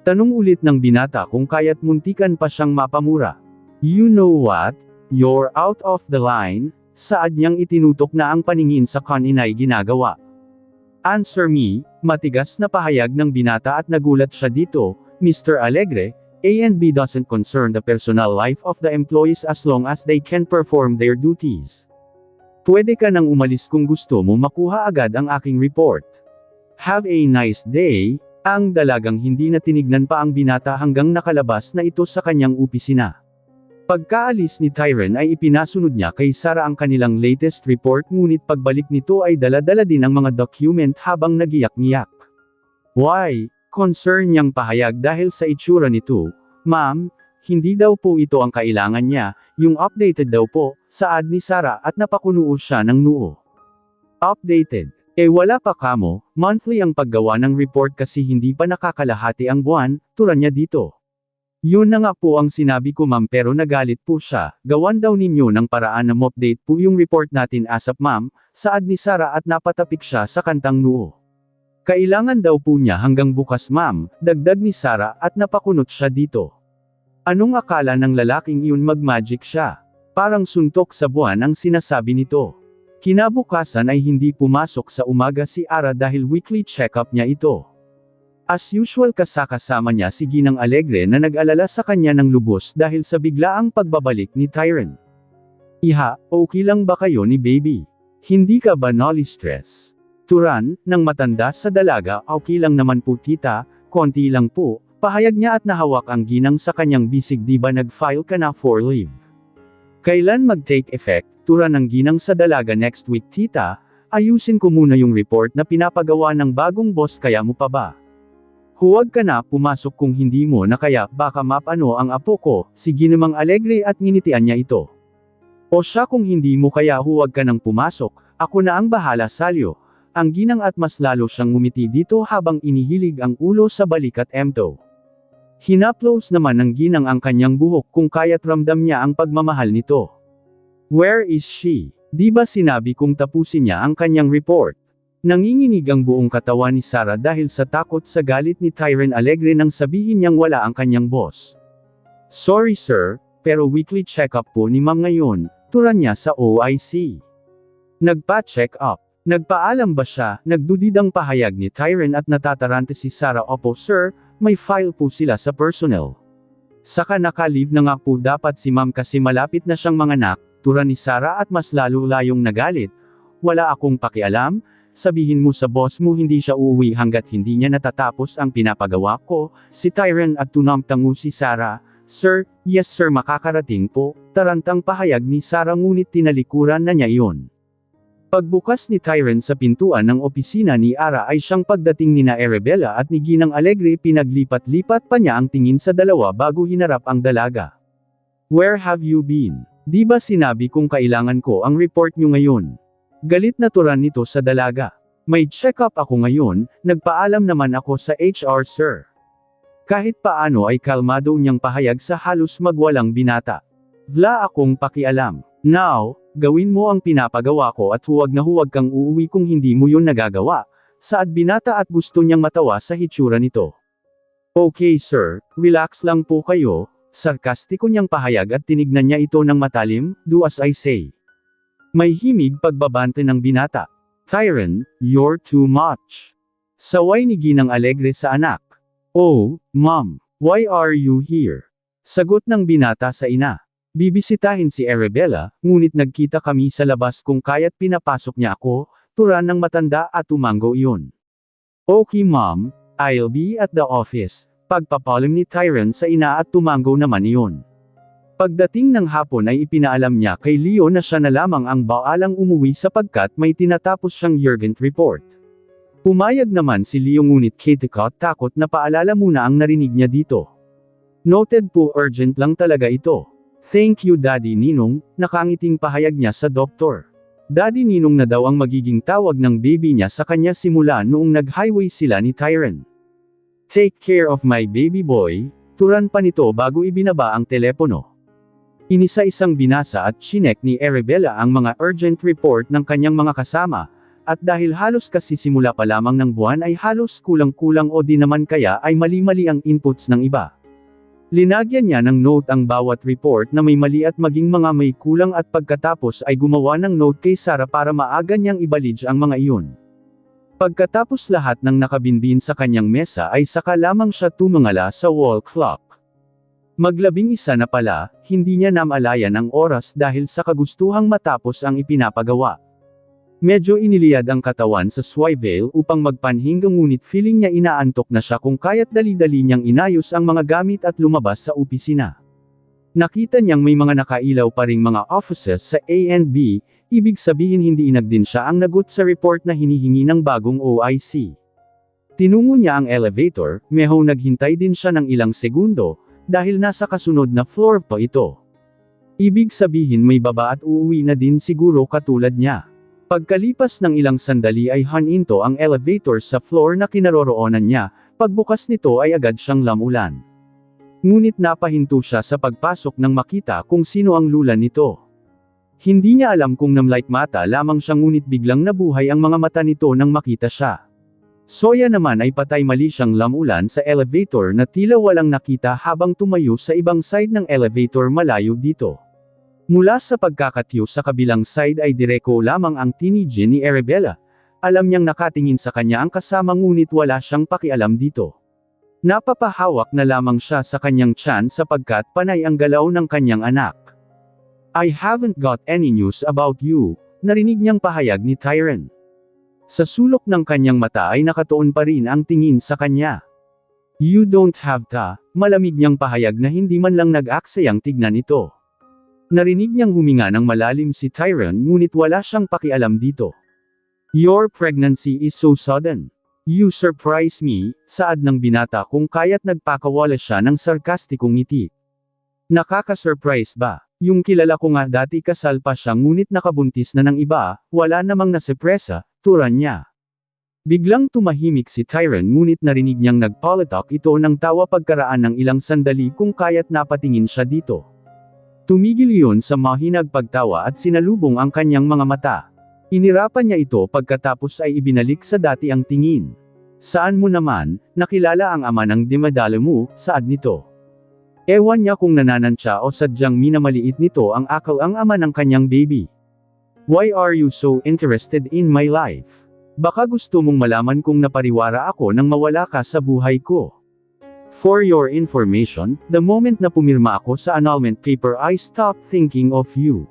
Tanong ulit ng binata kung kaya't muntikan pa siyang mapamura. You know what? You're out of the line, saad niyang itinutok na ang paningin sa kanina'y ginagawa. Answer me, matigas na pahayag ng binata at nagulat siya dito, Mr. Alegre, A&B doesn't concern the personal life of the employees as long as they can perform their duties. Pwede ka nang umalis kung gusto mo makuha agad ang aking report. Have a nice day. Ang dalagang hindi na tinignan pa ang binata hanggang nakalabas na ito sa kanyang opisina. Pagkaalis ni Tyron ay ipinasunod niya kay Sarah ang kanilang latest report ngunit pagbalik nito ay dala-dala din ang mga document habang nagiyak-ngiyak. Why? Concern niyang pahayag dahil sa itsura nito. Ma'am, hindi daw po ito ang kailangan niya, yung updated daw po, saad ni Sarah at napakunuo siya ng noo. Updated. Wala pa kamo, monthly ang paggawa ng report kasi hindi pa nakakalahati ang buwan, turan niya dito. Yun na nga po ang sinabi ko ma'am pero nagalit po siya, gawan daw ninyo ng paraan na update po yung report natin asap ma'am, saad ni Sarah at napatapik siya sa kantang noo. Kailangan daw po niya hanggang bukas ma'am, dagdag ni Sarah at napakunot siya dito. Anong akala ng lalaking iyon mag-magic siya? Parang suntok sa buwan ang sinasabi nito. Kinabukasan ay hindi pumasok sa umaga si Ara dahil weekly check-up niya ito. As usual kasama niya si Ginang Alegre na nag-alala sa kanya ng lubos dahil sa biglaang pagbabalik ni Tyron. Iha, okay lang ba kayo ni baby? Hindi ka ba nali-stress? Turan, ng matanda sa dalaga, okay lang naman po tita, konti lang po, pahayag niya at nahawak ang ginang sa kanyang bisig. Di ba nag-file ka na for leave? Kailan mag-take effect? Turan ng ginang sa dalaga. Next week tita, ayusin ko muna yung report na pinapagawa ng bagong boss kaya mo pa ba? Huwag ka na pumasok kung hindi mo na kaya baka mapano ang apo ko, si Ginamang Alegre at nginitian niya ito. O siya kung hindi mo kaya huwag ka nang pumasok, ako na ang bahala salyo. Ang ginang at mas lalo siyang ngumiti dito habang inihilig ang ulo sa balikat emto. Hinaplos naman ng ginang ang kanyang buhok kung kaya't ramdam niya ang pagmamahal nito. Where is she? Di ba sinabi kong tapusin niya ang kanyang report? Nanginginig ang buong katawan ni Sarah dahil sa takot sa galit ni Tyren Alegre nang sabihin niyang wala ang kanyang boss. Sorry sir, pero weekly check-up po ni ma'am ngayon, turan niya sa OIC. Nagpa-check up. Nagpaalam ba siya? Nagdudidang pahayag ni Tyren at natatarante si Sarah. Opo sir, may file po sila sa personnel. Saka naka-leave na nga po dapat si ma'am kasi malapit na siyang manganak, turan ni Sarah at mas lalo layong nagalit. Wala akong pakialam, sabihin mo sa boss mo hindi siya uuwi hanggat hindi niya natatapos ang pinapagawa ko, si Tyren at tunamtango si Sarah. Sir, yes sir makakarating po, tarantang pahayag ni Sarah ngunit tinalikuran na niya iyon. Pagbukas ni Tyren sa pintuan ng opisina ni Ara ay siyang pagdating ni Arabella at ni Ginang Alegre. Pinaglipat-lipat pa niya ang tingin sa dalawa bago hinarap ang dalaga. Where have you been? Di ba sinabi kong kailangan ko ang report niyo ngayon? Galit na turan nito sa dalaga. May check-up ako ngayon, nagpaalam naman ako sa HR sir. Kahit paano ay kalmado niyang pahayag sa halos magwalang binata. Wala akong pakialam. Now, gawin mo ang pinapagawa ko at huwag na huwag kang uuwi kung hindi mo yun nagagawa, saad binata at gusto niyang matawa sa hitsura nito. Okay sir, relax lang po kayo, sarkastiko niyang pahayag at tinignan niya ito ng matalim, do as I say. May himig pagbabante ng binata. Tyren, you're too much. Saway ni Ginang Alegre sa anak. Oh, mom, why are you here? Sagot ng binata sa ina. Bibisitahin si Arabella, ngunit nagkita kami sa labas kung kaya't pinapasok niya ako, turan ng matanda at tumango iyon. Okay mom, I'll be at the office, pagpapalim ni Tyren sa ina at tumango naman iyon. Pagdating ng hapon ay ipinaalam niya kay Leo na siya na lamang ang baalang umuwi sapagkat may tinatapos siyang urgent report. Pumayag naman si Leo ngunit kitikot takot na paalala muna ang narinig niya dito. Noted po urgent lang talaga ito. Thank you Daddy Ninong, nakangiting pahayag niya sa doktor. Daddy Ninong na daw ang magiging tawag ng baby niya sa kanya simula noong nag-highway sila ni Tyren. Take care of my baby boy, turan pa nito bago ibinaba ang telepono. Inisa-isang binasa at chinek ni Arabella ang mga urgent report ng kanyang mga kasama, at dahil halos kasi simula pa lamang ng buwan ay halos kulang-kulang o di naman kaya ay mali-mali ang inputs ng iba. Linagyan niya ng note ang bawat report na may mali at maging mga may kulang at pagkatapos ay gumawa ng note kay Sarah para maaga niyang ibalidge ang mga iyon. Pagkatapos lahat ng nakabinbin sa kanyang mesa ay saka lamang siya tumingala sa wall clock. Mag-11 na pala, hindi niya namalayan ang oras dahil sa kagustuhang matapos ang ipinapagawa. Medyo iniliyad ang katawan sa swivel upang magpanhinga ngunit feeling niya inaantok na siya kung kaya't dali-dali niyang inayos ang mga gamit at lumabas sa opisina. Nakita niyang may mga nakailaw pa ring mga offices sa A and B, ibig sabihin hindi inag din siya ang nagot sa report na hinihingi ng bagong OIC. Tinungo niya ang elevator, meho naghintay din siya ng ilang segundo, dahil nasa kasunod na floor pa ito. Ibig sabihin may baba at uuwi na din siguro katulad niya. Pagkalipas ng ilang sandali ay haninto ang elevator sa floor na kinaroroonan niya, pagbukas nito ay agad siyang lamulan. Ngunit napahinto siya sa pagpasok nang makita kung sino ang lula nito. Hindi niya alam kung namlight mata lamang siya ngunit biglang nabuhay ang mga mata nito nang makita siya. Soya naman ay patay mali siyang lamulan sa elevator na tila walang nakita habang tumayo sa ibang side ng elevator malayo dito. Mula sa pagkakatiyo sa kabilang side ay direko lamang ang tinigin ni Arabella. Alam niyang nakatingin sa kanya ang kasama ngunit wala siyang pakialam dito. Napapahawak na lamang siya sa kanyang tiyan sapagkat panay ang galaw ng kanyang anak. I haven't got any news about you, narinig niyang pahayag ni Tyron. Sa sulok ng kanyang mata ay nakatuon pa rin ang tingin sa kanya. You don't have to, malamig niyang pahayag na hindi man lang nag-aksayang tignan ito. Narinig niyang huminga ng malalim si Tyron ngunit wala siyang pakialam dito. Your pregnancy is so sudden. You surprise me, saad ng binata kung kaya't nagpakawala siya ng sarkastikong ngiti. Nakaka-surprise ba? Yung kilala ko nga dati kasal pa siya ngunit nakabuntis na ng iba, wala namang nasepresa, turan niya. Biglang tumahimik si Tyron ngunit narinig niyang nagpalatak ito ng tawa pagkaraan ng ilang sandali kung kaya't napatingin siya dito. Tumigil iyon sa mahinag pagtawa at sinalubong ang kanyang mga mata. Inirapan niya ito pagkatapos ay ibinalik sa dati ang tingin. Saan mo naman, nakilala ang ama ng demadala mo, saad nito. Ewan niya kung nananansya o sadyang minamaliit nito ang akal ang ama ng kanyang baby. Why are you so interested in my life? Baka gusto mong malaman kung napariwara ako nang mawala ka sa buhay ko. For your information, the moment na pumirma ako sa annulment paper I stopped thinking of you.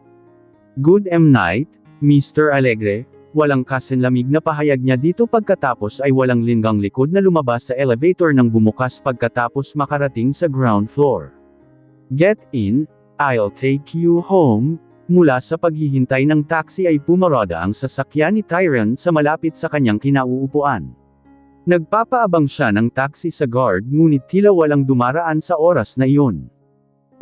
Good night, Mr. Alegre, walang kasinlamig na pahayag niya dito pagkatapos ay walang linggang likod na lumabas sa elevator nang bumukas pagkatapos makarating sa ground floor. Get in, I'll take you home. Mula sa paghihintay ng taxi ay pumarada ang sasakyan ni Tyron sa malapit sa kanyang kinauupuan. Nagpapaabang siya ng taxi sa guard ngunit tila walang dumaraan sa oras na iyon.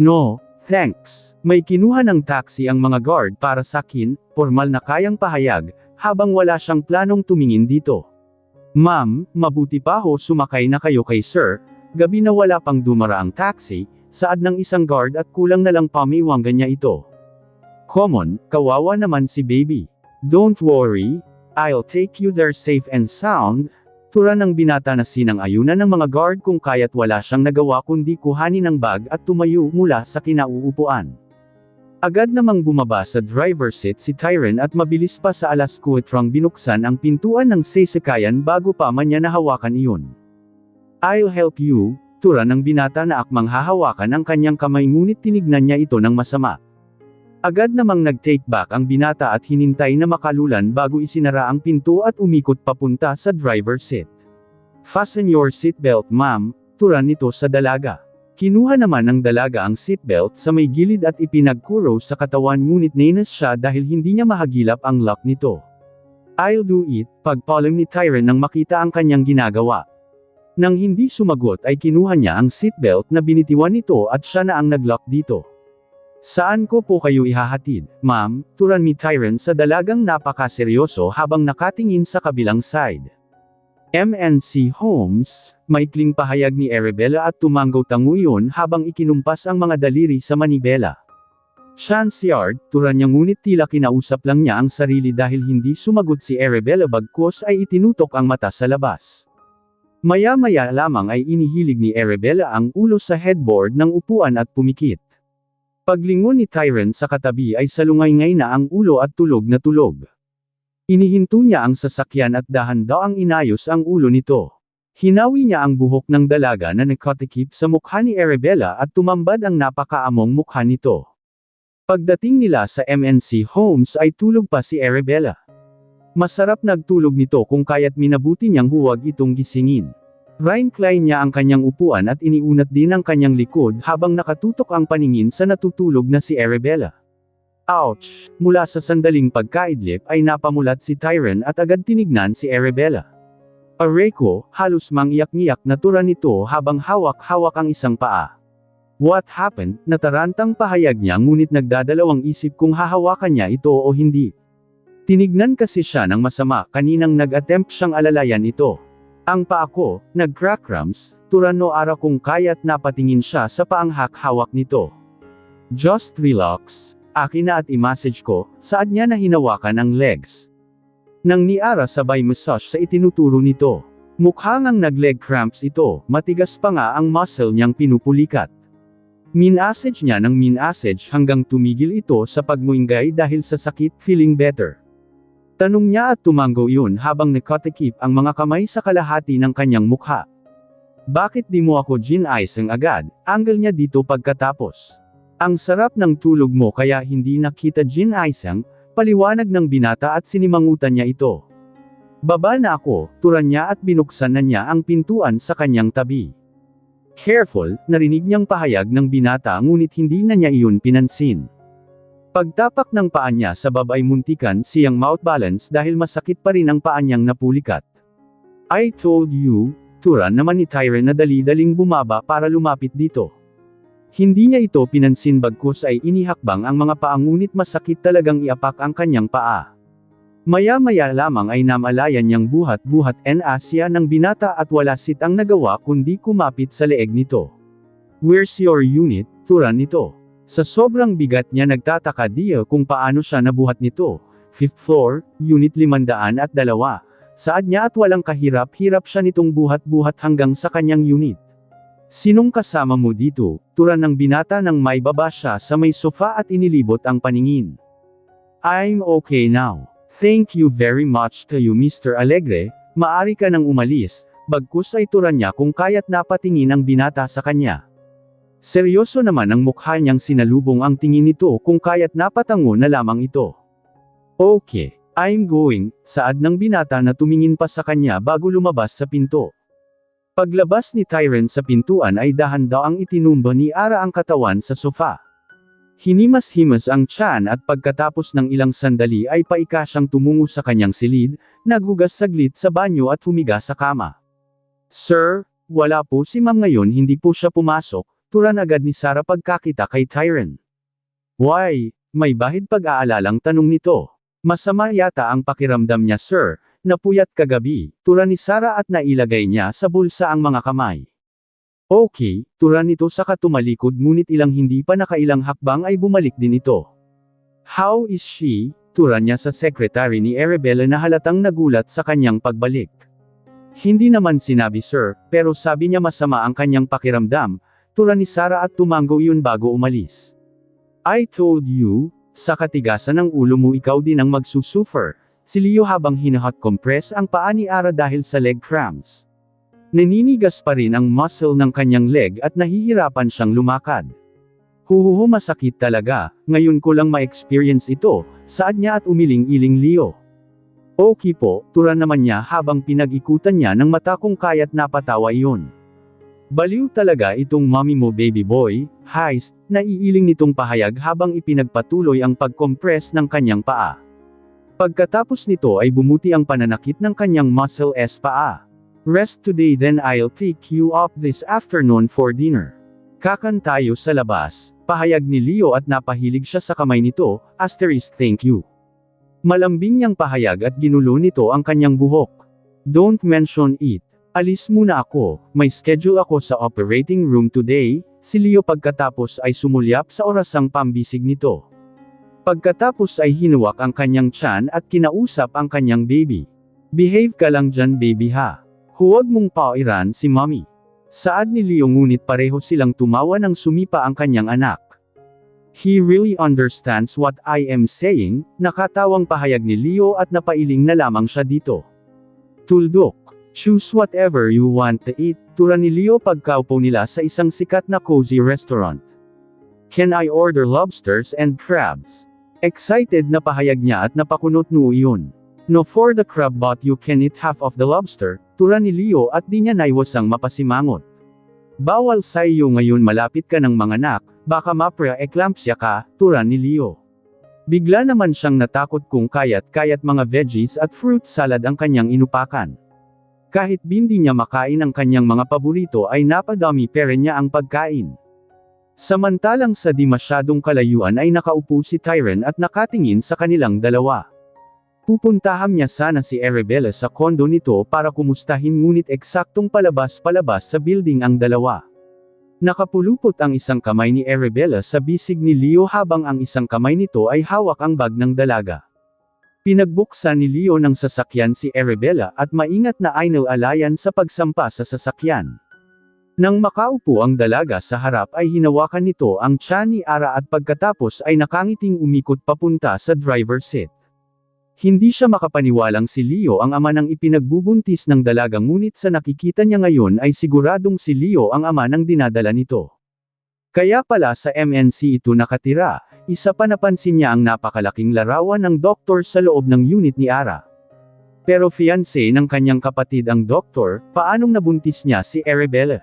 No, thanks. May kinuha ng taxi ang mga guard para sakin, formal na kayang pahayag, habang wala siyang planong tumingin dito. Ma'am, mabuti pa ho sumakay na kayo kay sir, gabi na wala pang dumaraang taxi, saad ng isang guard at kulang na lang pamiwanggan niya ito. Common, kawawa naman si baby. Don't worry, I'll take you there safe and sound. Tura ng binata na sinang-ayunan ng mga guard kung kaya't wala siyang nagawa kundi kuhanin ang bag at tumayo mula sa kinauupuan. Agad namang bumaba sa driver's seat si Tyron at mabilis pa sa alas 4 binuksan ang pintuan ng sasakyan bago pa man niya nahawakan iyon. I'll help you, tura ng binata na akmang hahawakan ang kanyang kamay ngunit tinignan niya ito ng masama. Agad namang nag-take back ang binata at hinintay na makalulan bago isinara ang pinto at umikot papunta sa driver's seat. Fasten your seatbelt ma'am, tura nito sa dalaga. Kinuha naman ng dalaga ang seatbelt sa may gilid at ipinagkuro sa katawan ngunit nainis siya dahil hindi niya mahagilap ang lock nito. I'll do it, pagpalam ni Tyron nang makita ang kanyang ginagawa. Nang hindi sumagot ay kinuha niya ang seatbelt na binitiwan nito at siya na ang nag-lock dito. Saan ko po kayo ihahatid, ma'am, turan ni Tyron sa dalagang napakaseryoso habang nakatingin sa kabilang side. MNC Homes, maikling pahayag ni Arabella at tumanggaw-tango iyon habang ikinumpas ang mga daliri sa manibela. Chance Yard, turan niya ngunit tila kinausap lang niya ang sarili dahil hindi sumagot si Arabella bagkus ay itinutok ang mata sa labas. Maya-maya lamang ay inihilig ni Arabella ang ulo sa headboard ng upuan at pumikit. Paglingon ni Tyron sa katabi ay salungay-ngay na ang ulo at tulog na tulog. Inihinto niya ang sasakyan at dahan-daang inayos ang ulo nito. Hinawi niya ang buhok ng dalaga na nakatikip sa mukha ni Arabella at tumambad ang napakaamong mukha nito. Pagdating nila sa MNC Homes ay tulog pa si Arabella. Masarap nagtulog nito kung kaya't minabuti niyang huwag itong gisingin. Reincline niya ang kanyang upuan at iniunat din ang kanyang likod habang nakatutok ang paningin sa natutulog na si Arabella. Ouch! Mula sa sandaling pagkaidlip ay napamulat si Tyron at agad tinignan si Arabella. Aray ko, halos mangiyak-ngiyak na tura nito habang hawak-hawak ang isang paa. What happened? Natarantang pahayag niya ngunit nagdadalawang isip kung hahawakan niya ito o hindi. Tinignan kasi siya ng masama kaninang nag-attempt siyang alalayan ito. Ang paa ko, nag-crack cramps, turano ara kung kaya't napatingin siya sa paanghak hawak nito. Just relax, akin na at i-massage ko, saad niya na hinawakan ang legs. Nang niara sabay massage sa itinuturo nito. Mukhang ang nag-leg cramps ito, matigas pa nga ang muscle niyang pinupulikat. Minassage niya ng minassage hanggang tumigil ito sa pagmuinggay dahil sa sakit, feeling better. Tanong niya at tumanggo iyon habang nakatikip ang mga kamay sa kalahati ng kanyang mukha. Bakit di mo ako gin-icing agad? Angle niya dito pagkatapos. Ang sarap ng tulog mo kaya hindi nakita Jin Aisang, paliwanag ng binata at sinimangutan niya ito. Baba na ako, turan niya at binuksan na niya ang pintuan sa kanyang tabi. Careful, narinig niyang pahayag ng binata ngunit hindi na niya iyon pinansin. Pagtapak ng paa niya sa baba ay muntikan siyang mouth balance dahil masakit pa rin ang paa niyang napulikat. I told you, turan naman ni Tyren na dali-daling bumaba para lumapit dito. Hindi niya ito pinansin bagkus ay inihakbang ang mga paa ngunit masakit talagang iapak ang kanyang paa. Maya-maya lamang ay namalayan niyang buhat-buhat en asya ng binata at wala sitang nagawa kundi kumapit sa leeg nito. Where's your unit, turan nito? Sa sobrang bigat niya nagtataka diya kung paano siya nabuhat nito. 5th floor, unit 502. Saad niya at walang kahirap-hirap siya nitong buhat-buhat hanggang sa kanyang unit. Sinong kasama mo dito? Turan ng binata nang may baba siya sa may sofa at inilibot ang paningin. I'm okay now. Thank you very much to you Mr. Alegre, maari ka nang umalis, bagkus ay turan niya kung kaya't napatingin ang binata sa kanya. Seryoso naman ang mukha niyang sinalubong ang tingin nito kung kaya't napatango na lamang ito. Okay, I'm going, saad ng binata na tumingin pa sa kanya bago lumabas sa pinto. Paglabas ni Tyren sa pintuan ay dahan-daang itinumba ni Ara ang katawan sa sofa. Hinimas-himas ang tiyan at pagkatapos ng ilang sandali ay paika siyang tumungo sa kanyang silid, naghugas saglit sa banyo at humiga sa kama. Sir, wala po si ma'am ngayon hindi po siya pumasok. Turan agad ni Sarah pagkakita kay Tyren. Why, may bahid pag-aalalang tanong nito. Masama yata ang pakiramdam niya sir, napuyat kagabi, turan ni Sarah at nailagay niya sa bulsa ang mga kamay. Okay, turan nito saka tumalikod ngunit ilang hindi pa nakailang hakbang ay bumalik din ito. How is she? Turan niya sa secretary ni Arabella na halatang nagulat sa kanyang pagbalik. Hindi naman sinabi sir, pero sabi niya masama ang kanyang pakiramdam. Turan ni Sarah at tumango iyon bago umalis. I told you, sa katigasan ng ulo mo ikaw din ang magsusuffer, si Leo habang hinahot compress ang paa ni Ara dahil sa leg cramps. Naninigas pa rin ang muscle ng kanyang leg at nahihirapan siyang lumakad. Huhuhu masakit talaga, ngayon ko lang ma-experience ito, saad niya at umiling-iling Leo. Okay po, turan naman niya habang pinag-ikutan niya ng mata kung kaya't napatawa iyon. Baliw talaga itong mommy mo baby boy, heist, naiiling nitong pahayag habang ipinagpatuloy ang pag-compress ng kanyang paa. Pagkatapos nito ay bumuti ang pananakit ng kanyang muscle s paa. Rest today then I'll pick you up this afternoon for dinner. Kakan tayo sa labas, pahayag ni Leo at napahilig siya sa kamay nito, *thank you. Malambing niyang pahayag at ginulo nito ang kanyang buhok. Don't mention it. Alis muna ako, may schedule ako sa operating room today, si Leo pagkatapos ay sumulyap sa orasang pambisig nito. Pagkatapos ay hinuwak ang kanyang tiyan at kinausap ang kanyang baby. Behave ka lang dyan baby ha. Huwag mong pairan si mommy. Saad ni Leo ngunit pareho silang tumawa nang sumipa ang kanyang anak. He really understands what I am saying, nakatawang pahayag ni Leo at napailing na lamang siya dito. Tuldok. Choose whatever you want to eat, turan ni Leo pagkaupo nila sa isang sikat na cozy restaurant. Can I order lobsters and crabs? Excited na pahayag niya at napakunot noo iyon. No for the crab but you can eat half of the lobster, turan ni Leo at di niya naiwasang mapasimangot. Bawal sa iyo ngayon malapit ka ng manganak, baka mapre-eclampsia ka, turan ni Leo. Bigla naman siyang natakot kung kaya't mga veggies at fruit salad ang kanyang inupakan. Kahit bindi niya makain ang kanyang mga paborito ay napadami pera niya ang pagkain. Samantalang sa di masyadong kalayuan ay nakaupo si Tyren at nakatingin sa kanilang dalawa. Pupuntahan niya sana si Arabella sa kondo nito para kumustahin ngunit eksaktong palabas-palabas sa building ang dalawa. Nakapulupot ang isang kamay ni Arabella sa bisig ni Leo habang ang isang kamay nito ay hawak ang bag ng dalaga. Pinagbuksan ni Leo ng sasakyan si Arabella at maingat na inilalayan sa pagsampa sa sasakyan. Nang makaupo ang dalaga sa harap ay hinawakan nito ang tiyan ni Ara at pagkatapos ay nakangiting umikot papunta sa driver's seat. Hindi siya makapaniwalang si Leo ang ama ng ipinagbubuntis ng dalaga ngunit sa nakikita niya ngayon ay siguradong si Leo ang ama ng dinadala nito. Kaya pala sa MNC ito nakatira. Isa pa napansin niya ang napakalaking larawan ng doktor sa loob ng unit ni Ara. Pero fiancé ng kanyang kapatid ang doktor, paanong nabuntis niya si Arabella?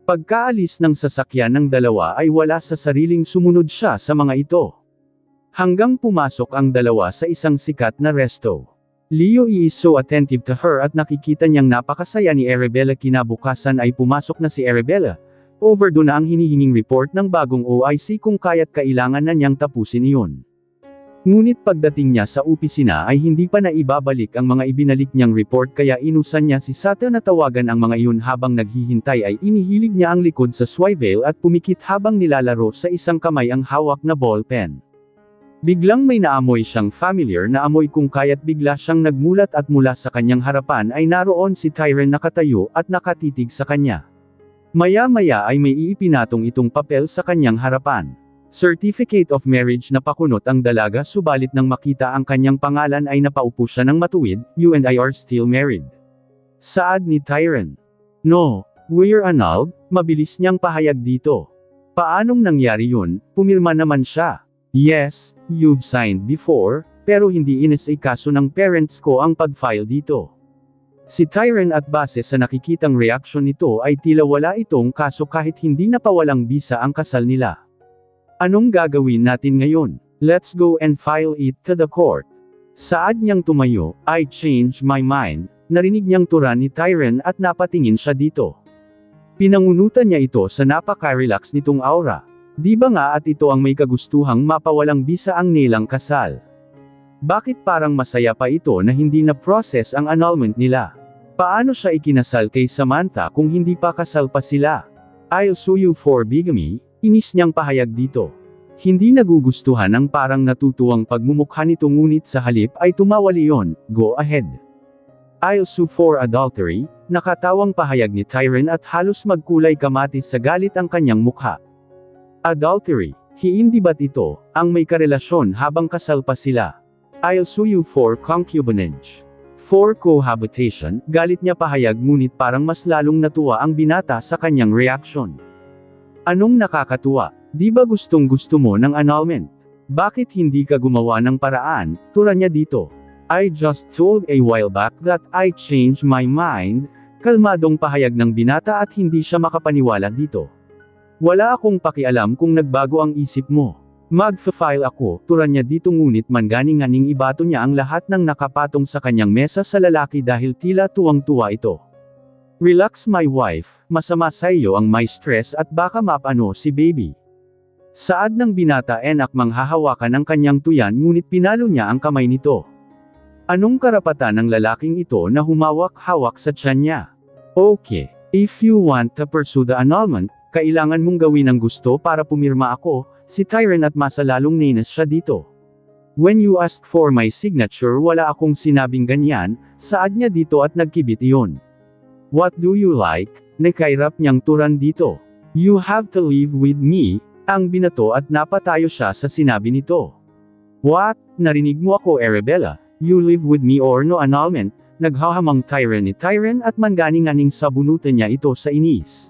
Pagkaalis ng sasakyan ng dalawa ay wala sa sariling sumunod siya sa mga ito. Hanggang pumasok ang dalawa sa isang sikat na resto. Leo is so attentive to her at nakikita niyang napakasaya ni Arabella. Kinabukasan ay pumasok na si Arabella. Overdue na ang hinihinging report ng bagong OIC kung kaya't kailangan na niyang tapusin iyon. Ngunit pagdating niya sa opisina ay hindi pa naibabalik ang mga ibinalik niyang report kaya inusan niya si Sata na tawagan ang mga iyon. Habang naghihintay ay inihilig niya ang likod sa swivel at pumikit habang nilalaro sa isang kamay ang hawak na ballpen. Biglang may naamoy siyang familiar na amoy kung kaya't bigla siyang nagmulat at mula sa kanyang harapan ay naroon si Tyren nakatayo at nakatitig sa kanya. Maya-maya ay may iipinatong itong papel sa kanyang harapan. Certificate of marriage na pakunot ang dalaga subalit nang makita ang kanyang pangalan ay napaupo siya ng matuwid, "You and I are still married." Saad ni Tyren. "No, we're annulled," mabilis niyang pahayag dito. Paanong nangyari yun? Pumirma naman siya. "Yes, you've signed before, pero hindi inasikaso ng parents ko ang pag-file dito." Si Tyren at base sa nakikitang reaksyon nito ay tila wala itong kaso kahit hindi napawalang bisa ang kasal nila. "Anong gagawin natin ngayon? Let's go and file it to the court." Saad niyang tumayo, "I changed my mind," narinig niyang turan ni Tyren at napatingin siya dito. Pinangunutan niya ito sa napaka-relax nitong aura. Di ba nga at ito ang may kagustuhang mapawalang bisa ang nilang kasal? Bakit parang masaya pa ito na hindi na-process ang annulment nila? Paano siya ikinasal kay Samantha kung hindi pa kasal pa sila? "I'll sue you for bigamy," inis niyang pahayag dito. Hindi nagugustuhan ang parang natutuwang pagmumukha nito ngunit sa halip ay tumawa Leon, "Go ahead." "I'll sue for adultery," nakatawang pahayag ni Tyren at halos magkulay kamatis sa galit ang kanyang mukha. Adultery, hindi ba't ito, ang may karelasyon habang kasal pa sila? "I'll sue you for concubinage. For cohabitation," galit niya pahayag ngunit parang mas lalong natuwa ang binata sa kanyang reaksyon. "Anong nakakatuwa? Di ba gustong-gusto mo ng annulment? Bakit hindi ka gumawa ng paraan?" turan niya dito. "I just told a while back that I changed my mind," kalmadong pahayag ng binata at hindi siya makapaniwala dito. "Wala akong pakialam kung nagbago ang isip mo. Mag-file ako," turan niya dito ngunit mangganing-nganing ibato niya ang lahat ng nakapatong sa kanyang mesa sa lalaki dahil tila tuwang-tuwa ito. "Relax my wife, masama sa iyo ang may stress at baka mapano si baby." Saad ng binata enak manghahawakan ang kanyang tuyan ngunit pinalo niya ang kamay nito. Anong karapatan ng lalaking ito na humawak-hawak sa tiyan niya? "Okay, if you want to pursue the annulment, kailangan mong gawin ang gusto para pumirma ako," si Tyren at masalalong nainis siya dito. "When you ask for my signature wala akong sinabing ganyan," saad niya dito at nagkibit iyon. "What do you like?" nakairap niyang turan dito. "You have to live with me," ang binato at napatayo siya sa sinabi nito. "What? Narinig mo ako Arabella, you live with me or no annulment," naghahamang Tyren ni Tyren at mangganing-nganing sabunutan niya ito sa inis.